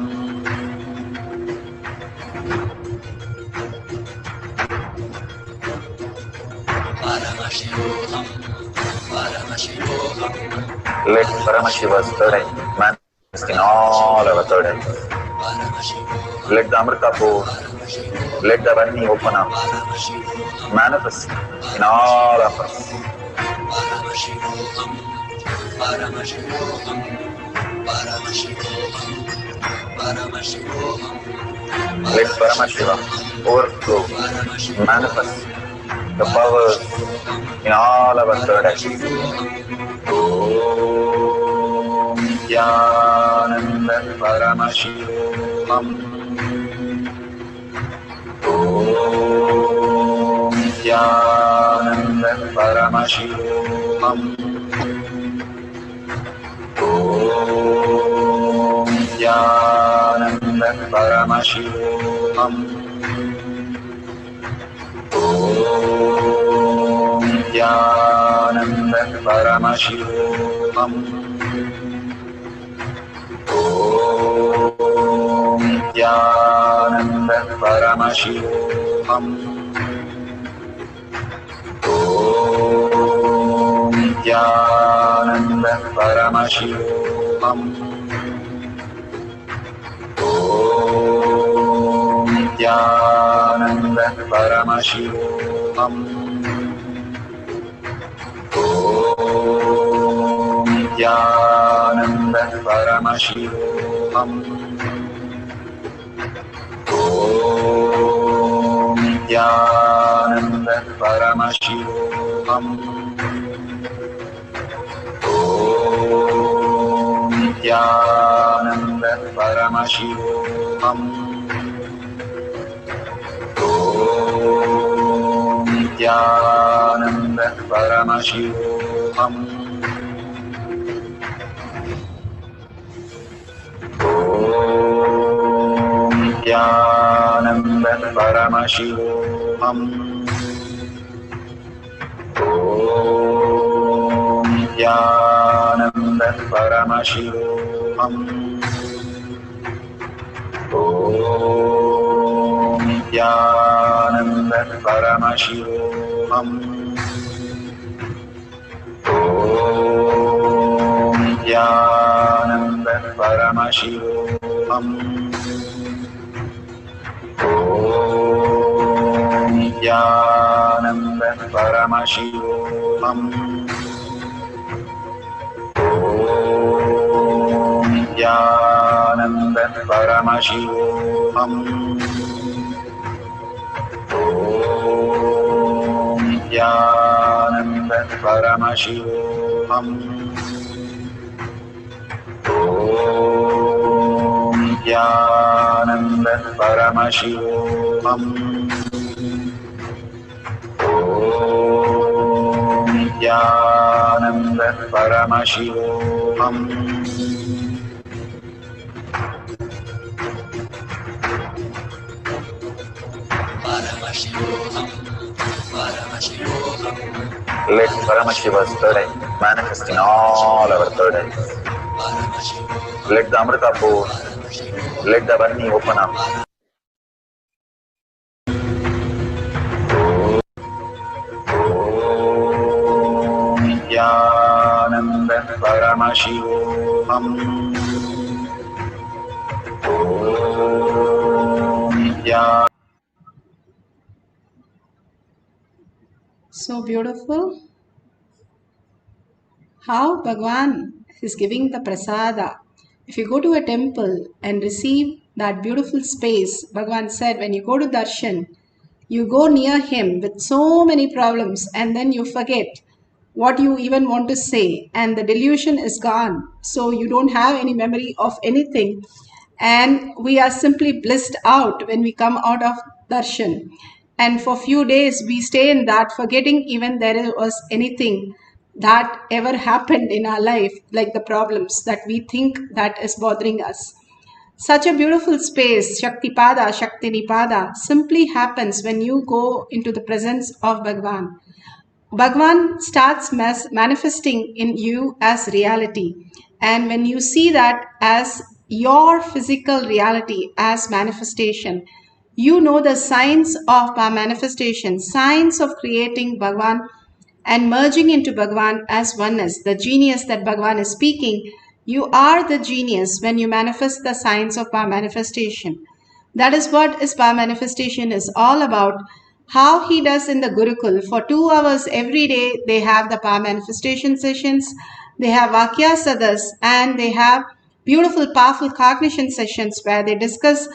Let Paramashiva's third eye manifest in all our third eyes. Let the Amrita pour, let the Varni open up, manifest in all of us. Let Paramashiva overflow, manifest the powers in all our third eyes. Om Nithyananda Paramashivoham. Om Nithyananda Paramashivoham. Om Nithyananda Paramashivoham. Om Nithyananda Paramashivoham. Om Nithyananda Paramashivoham. Om Nithyananda Paramashivoham. Om Nithyananda Paramashivoham. Om Nithyananda Paramashivoham. Om Nithyananda Paramashivoham. Om Nithyananda Paramashivoham. Om Nithyananda Paramashivoham. Om Nithyananda Paramashivoham. Om Nithyananda Paramashivoham. Om Nithyananda Paramashivoham. Om Nithyananda Paramashivoham. Om Nithyananda Paramashivoham. Om Nithyananda Paramashivoham. Om Nithyananda Paramashivoham. Om Nithyananda Paramashivoham. Om Nithyananda Paramashivoham. Let Paramashiva's third eye manifest in all our third eyes. Let the Amrita pour, let the Varni open up. Om Nithyananda Paramashivoham. Om Nithyananda. So beautiful. How Bhagwan is giving the prasada. If you go to a temple and receive that beautiful space, Bhagwan said, when you go to darshan, you go near him with so many problems and then you forget what you even want to say and the delusion is gone. So you don't have any memory of anything and we are simply blissed out when we come out of darshan. And for few days we stay in that, forgetting even there was anything that ever happened in our life, like the problems that we think that is bothering us. Such a beautiful space, Shaktipada, Shaktinipada, simply happens when you go into the presence of Bhagwan. Bhagwan starts manifesting in you as reality. And when you see that as your physical reality, as manifestation, you know the signs of manifestation, signs of creating Bhagwan and merging into Bhagwan as oneness, the genius that Bhagwan is speaking. You are the genius when you manifest the signs of power manifestation. That is what power manifestation is all about. How he does in the Gurukul. For 2 hours every day, they have the power manifestation sessions. They have Vakya Sadas and they have beautiful, powerful cognition sessions where they discuss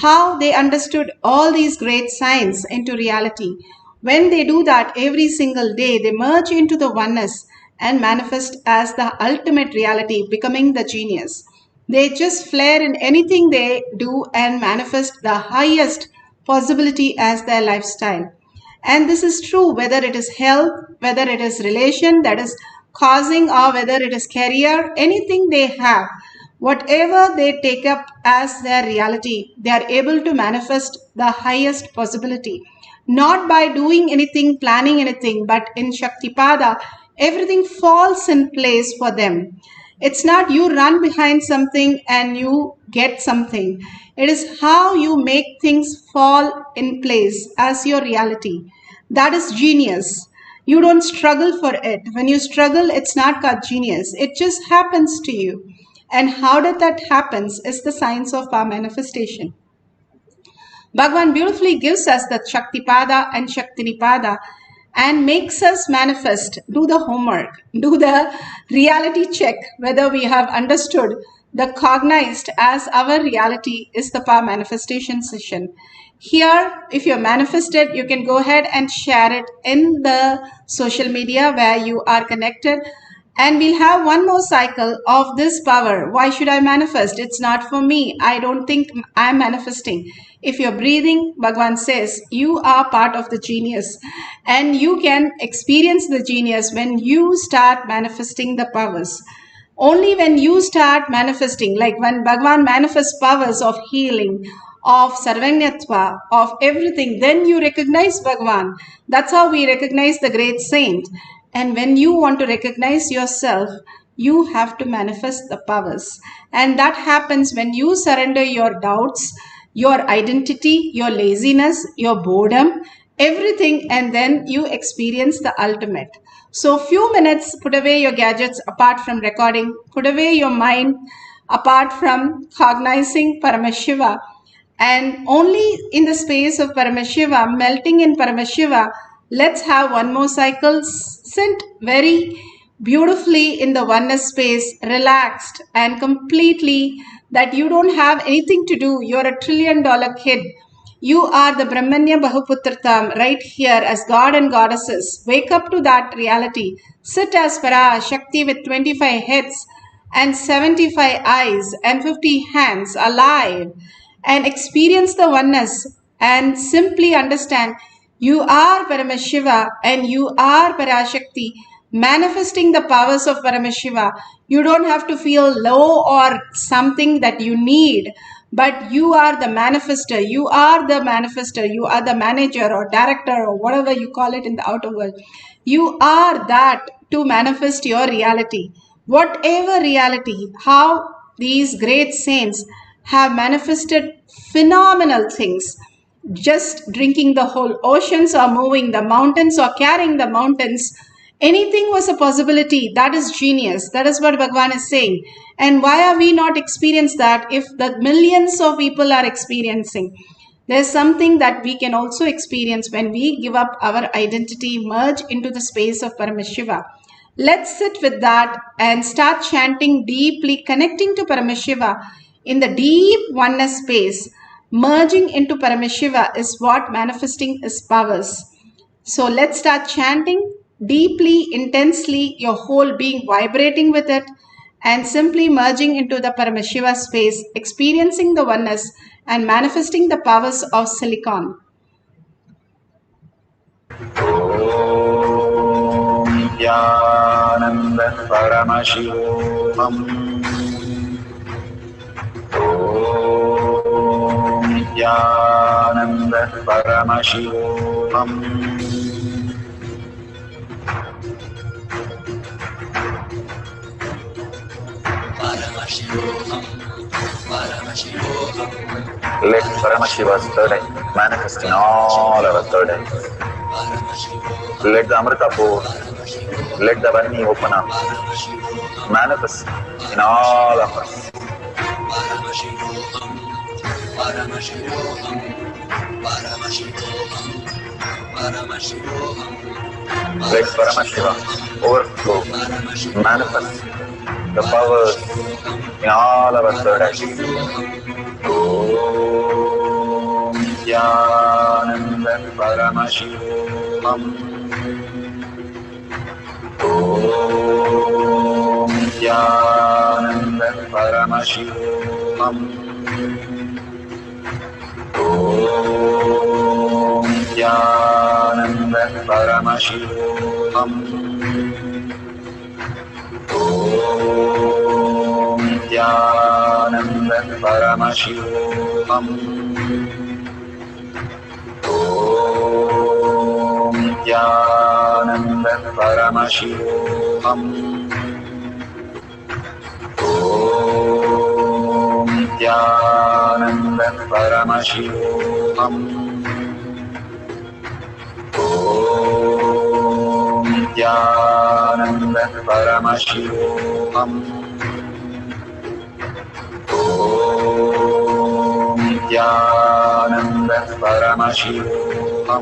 how they understood all these great signs into reality. When they do that every single day, they merge into the oneness and manifest as the ultimate reality, becoming the genius. They just flare in anything they do and manifest the highest possibility as their lifestyle. And this is true whether it is health, whether it is relation that is causing, or whether it is career, anything they have. Whatever they take up as their reality, they are able to manifest the highest possibility. Not by doing anything, planning anything, but in Shaktipada, everything falls in place for them. It's not you run behind something and you get something. It is how you make things fall in place as your reality. That is genius. You don't struggle for it. When you struggle, it's not called genius. It just happens to you. And how did that happens is the science of our manifestation. Bhagwan beautifully gives us the Shaktipada and Shaktinipada and makes us manifest, do the homework, do the reality check, whether we have understood the cognized as our reality is the power manifestation session. Here, if you're manifested, you can go ahead and share it in the social media where you are connected. And we'll have one more cycle of this power. Why should I manifest? It's not for me. I don't think I'm manifesting. If you're breathing, Bhagwan says, you are part of the genius. And you can experience the genius when you start manifesting the powers. Only when you start manifesting, like when Bhagwan manifests powers of healing, of Sarvanyatva, of everything, then you recognize Bhagavan. That's how we recognize the great saint. And when you want to recognize yourself, you have to manifest the powers. And that happens when you surrender your doubts, your identity, your laziness, your boredom, everything, and then you experience the ultimate. So few minutes, put away your gadgets apart from recording, put away your mind apart from cognizing Paramashiva, and only in the space of Paramashiva, melting in Paramashiva, let's have one more cycle. Sit very beautifully in the oneness space, relaxed and completely, that you don't have anything to do. You're a $1 trillion kid. You are the Brahmanya Bahuputratam right here as God and goddesses. Wake up to that reality. Sit as Para Shakti with 25 heads and 75 eyes and 50 hands alive, and experience the oneness and simply understand you are Paramashiva and you are Parashakti, manifesting the powers of Paramashiva. You don't have to feel low or something that you need, but you are the manifester. You are the manifester. You are the manager or director or whatever you call it in the outer world. You are that to manifest your reality. Whatever reality, how these great saints have manifested phenomenal things. Just drinking the whole oceans or moving the mountains or carrying the mountains. Anything was a possibility. That is genius. That is what Bhagavan is saying. And why are we not experiencing that if the millions of people are experiencing? There's something that we can also experience when we give up our identity, merge into the space of Paramashiva. Let's sit with that and start chanting deeply, connecting to Paramashiva in the deep oneness space. Merging into Paramashiva is what manifesting his powers. So let's start chanting deeply, intensely, your whole being vibrating with it, and simply merging into the Paramashiva space, experiencing the oneness and manifesting the powers of silicon. Nithyananda Paramashivoham. Om Nithyananda Paramashivoham. Let Paramashiva's third eye manifest in all our third eyes. Let the Amrita pour, let the Vani open up, manifest in all of us. Let Paramashiva overflow, manifest the powers in all our third eyes. Om Nithyananda Paramashivoham. Om Nithyananda Paramashivoham. Om Nithyananda Paramashivoham. Om Nithyananda Paramashivoham. Om Nithyananda Paramashivoham. Om Nithyananda Paramashivoham. Om Nithyananda Paramashivoham. Om Nithyananda Paramashivoham.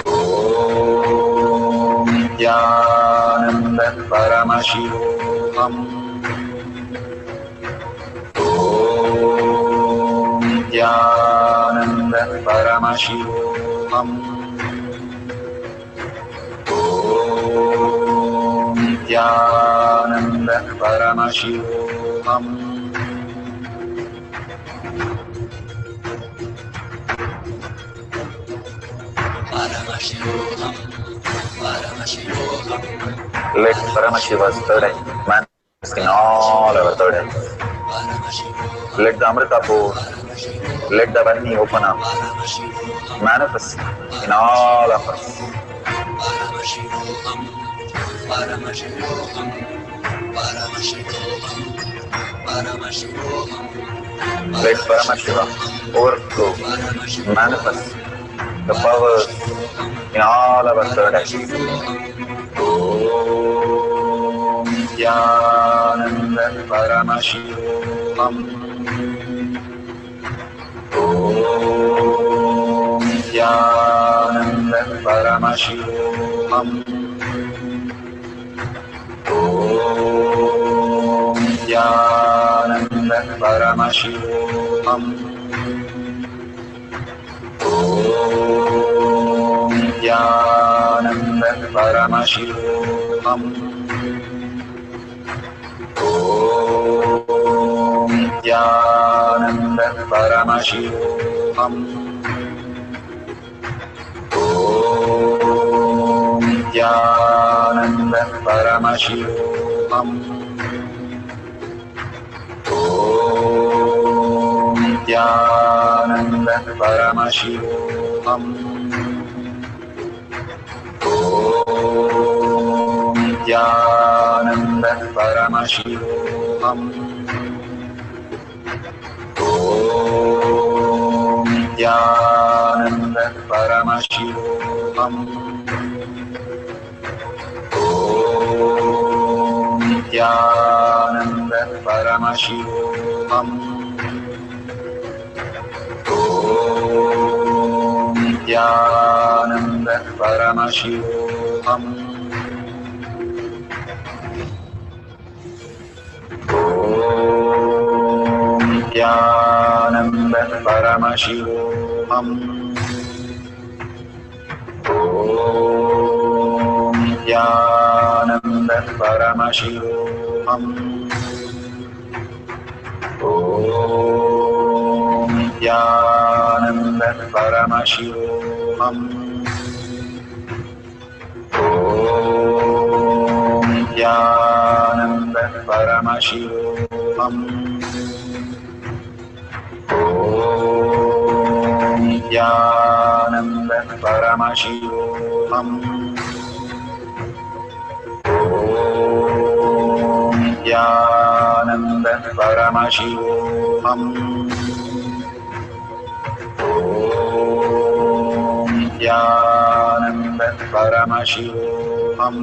Om Nithyananda Paramashivoham. Om Nithyananda Paramashivoham. Om Nithyananda Paramashivoham. Let Paramashiva's third eye manifest in all our third eyes. Let the Amrita pour. Let the Vani open up. Manifest in all of us. Paramashivoham, Paramashivoham, Paramashivoham, Paramashivoham, Let Paramashiva overflow, manifest the powers in all our third eye. Om Nithyananda Paramashivam. Om Nithyananda Paramashivam. Om Nithyananda Paramashivam. Om Nithyananda Paramashivam. Om Nithyananda Paramashivam. Om Nithyananda Paramashivam. Om Nithyananda Paramashivam. Om Nithyananda Paramashivam. Om Nithyananda Paramashivam. Om Nithyananda Paramashivam. Om Nithyananda Paramashivam. Om Nithyananda Paramashivoham. Om Nithyananda Paramashivoham. Om Nithyananda Paramashivoham. Om Nithyananda Paramashivoham. Om Nithyananda Paramashivoham. Om Nithyananda Paramashivoham. Om Nithyananda Paramashivoham.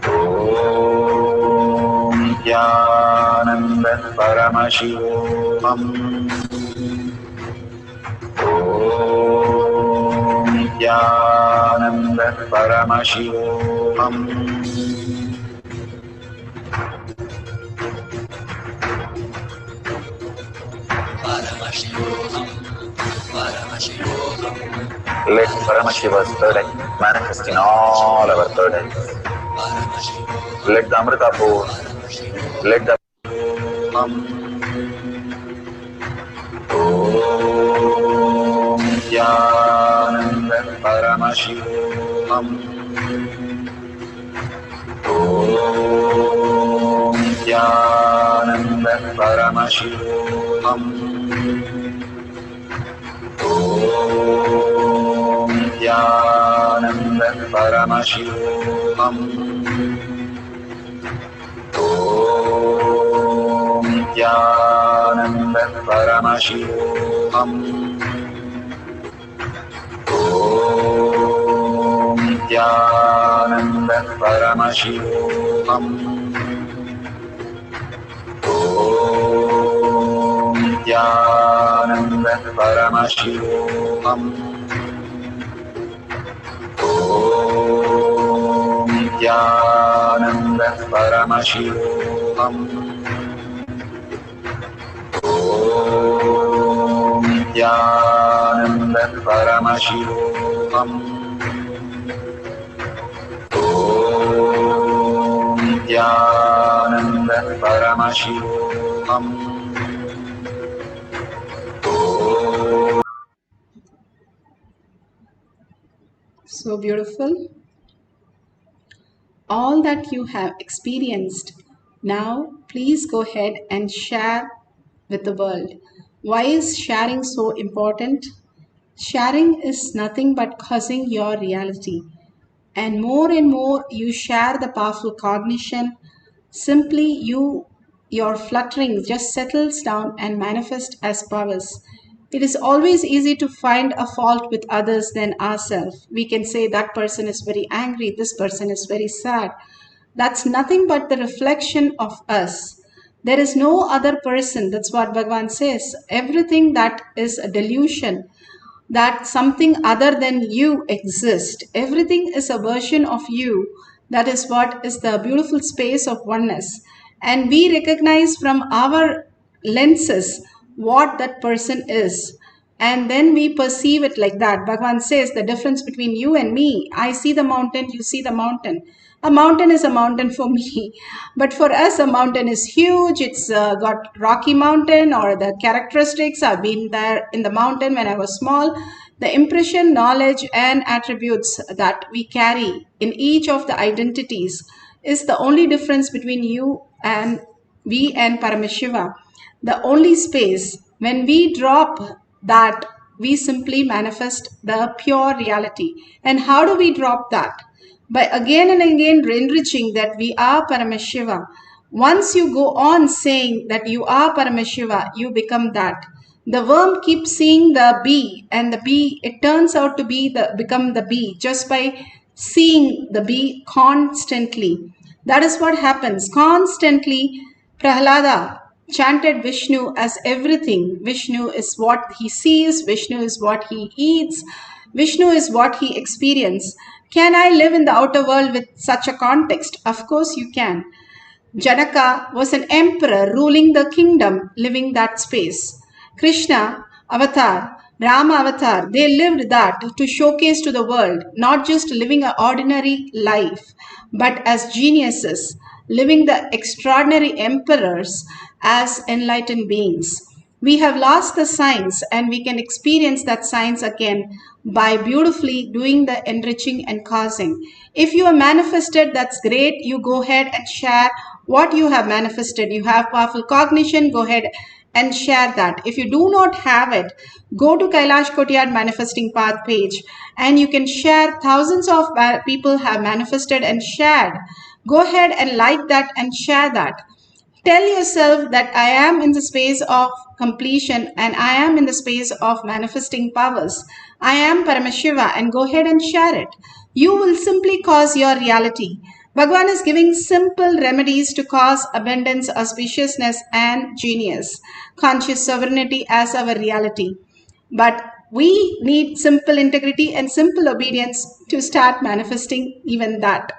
Om Nithyananda Paramashivoham. Om Nithyananda Paramashivoham. Paramashivoham, Paramashivoham. Let Paramashiva's third eye manifest in all our third eyes. Let the Amrita pour. Let the Om Nithyananda Paramashivoham. Om Nithyananda Paramashivoham. Om Nithyananda Paramashivoham. Om Nithyananda Paramashivoham. Om Nithyananda Paramashivoham. Om Nithyananda Paramashivoham. Om Nithyananda Paramashivoham. Om Nithyananda Paramashivoham. Om Nithyananda Paramashivoham. So beautiful. All that you have experienced Now, please go ahead and share with the world. Why is sharing so important? Sharing is nothing but causing your reality. And more you share the powerful cognition, simply your fluttering just settles down and manifests as powers. It is always easy to find a fault with others than ourselves. We can say that person is very angry, this person is very sad. That's nothing but the reflection of us. There is no other person. That's what Bhagavan says. Everything that is a delusion, that something other than you exists. Everything is a version of you. That is what is the beautiful space of oneness. And we recognize from our lenses what that person is. And then we perceive it like that. Bhagavan says the difference between you and me. I see the mountain, you see the mountain. A mountain is a mountain for me, but for us, a mountain is huge. It's got rocky mountain, or the characteristics. I've been there in the mountain when I was small. The impression, knowledge, and attributes that we carry in each of the identities is the only difference between you and we and Paramashiva. The only space. When we drop that, we simply manifest the pure reality. And how do we drop that? By again and again enriching that we are Paramashiva. Once you go on saying that you are Paramashiva, you become that. The worm keeps seeing the bee, and the bee, it turns out to be become the bee just by seeing the bee constantly. That is what happens. Constantly, Prahlada chanted Vishnu as everything. Vishnu is what he sees, Vishnu is what he eats, Vishnu is what he experiences. Can I live in the outer world with such a context? Of course you can. Janaka was an emperor ruling the kingdom, living that space. Krishna, Avatar, Rama Avatar, they lived that to showcase to the world, not just living an ordinary life, but as geniuses, living the extraordinary emperors as enlightened beings. We have lost the science, and we can experience that science again by beautifully doing the enriching and causing. If you have manifested, that's great. You go ahead and share what you have manifested. You have powerful cognition, go ahead and share that. If you do not have it, go to Kailash Kotiyar Manifesting Path page, and you can share. Thousands of people have manifested and shared. Go ahead and like that and share that. Tell yourself that I am in the space of completion, and I am in the space of manifesting powers. I am Paramashiva, and go ahead and share it. You will simply cause your reality. Bhagavan is giving simple remedies to cause abundance, auspiciousness, and genius, conscious sovereignty as our reality. But we need simple integrity and simple obedience to start manifesting even that.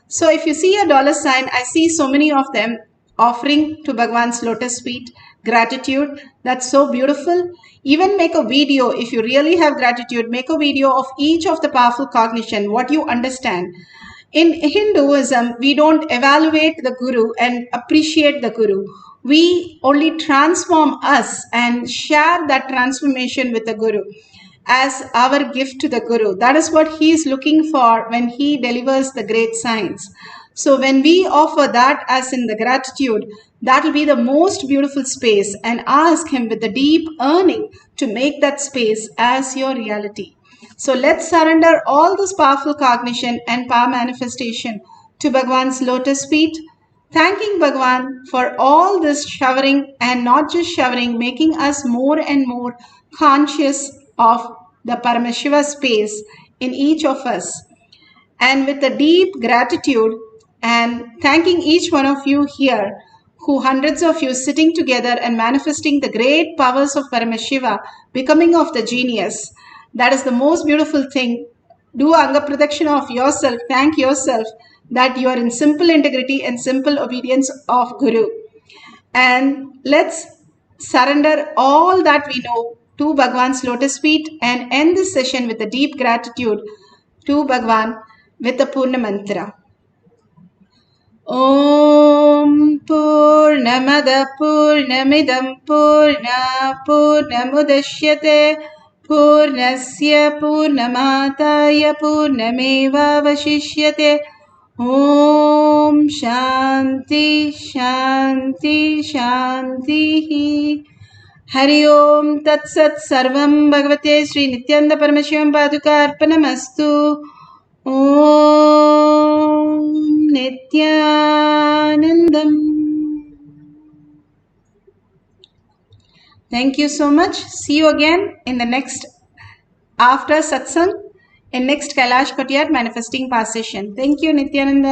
So if you see a dollar sign, I see so many of them offering to Bhagavan's lotus feet gratitude. That's so beautiful. Even make a video. If you really have gratitude, make a video of each of the powerful cognition, what you understand. In Hinduism, we don't evaluate the Guru and appreciate the Guru. We only transform us and share that transformation with the Guru as our gift to the Guru. That is what he is looking for when he delivers the great signs. So when we offer that as in the gratitude, that will be the most beautiful space, and ask him with the deep yearning to make that space as your reality. So let's surrender all this powerful cognition and power manifestation to Bhagavan's lotus feet, thanking Bhagavan for all this showering, and not just showering, making us more and more conscious of the Paramashiva space in each of us. And with a deep gratitude, and thanking each one of you here, who hundreds of you sitting together and manifesting the great powers of Paramashiva, becoming of the genius. That is the most beautiful thing. Do Anga Pradakshina of yourself. Thank yourself that you are in simple integrity and simple obedience of Guru. And let's surrender all that we know to Bhagavan's lotus feet, and end this session with a deep gratitude to Bhagavan with the Purna Mantra. Om Purnamada Purnamidam Purna Purnamudashyate Purnasya Purnamataya Purnameva Vashishyate. Om Shanti Shanti Shanti. Hari Om Tat Sat Sarvam Bhagavate Sri Nithyananda Paramashivam Paduka Arpanamastu. Om Nithyanandam. Thank you so much. See you again in the next after Satsang in next Kailash Kotiyar manifesting past session. Thank you, Nithyananda.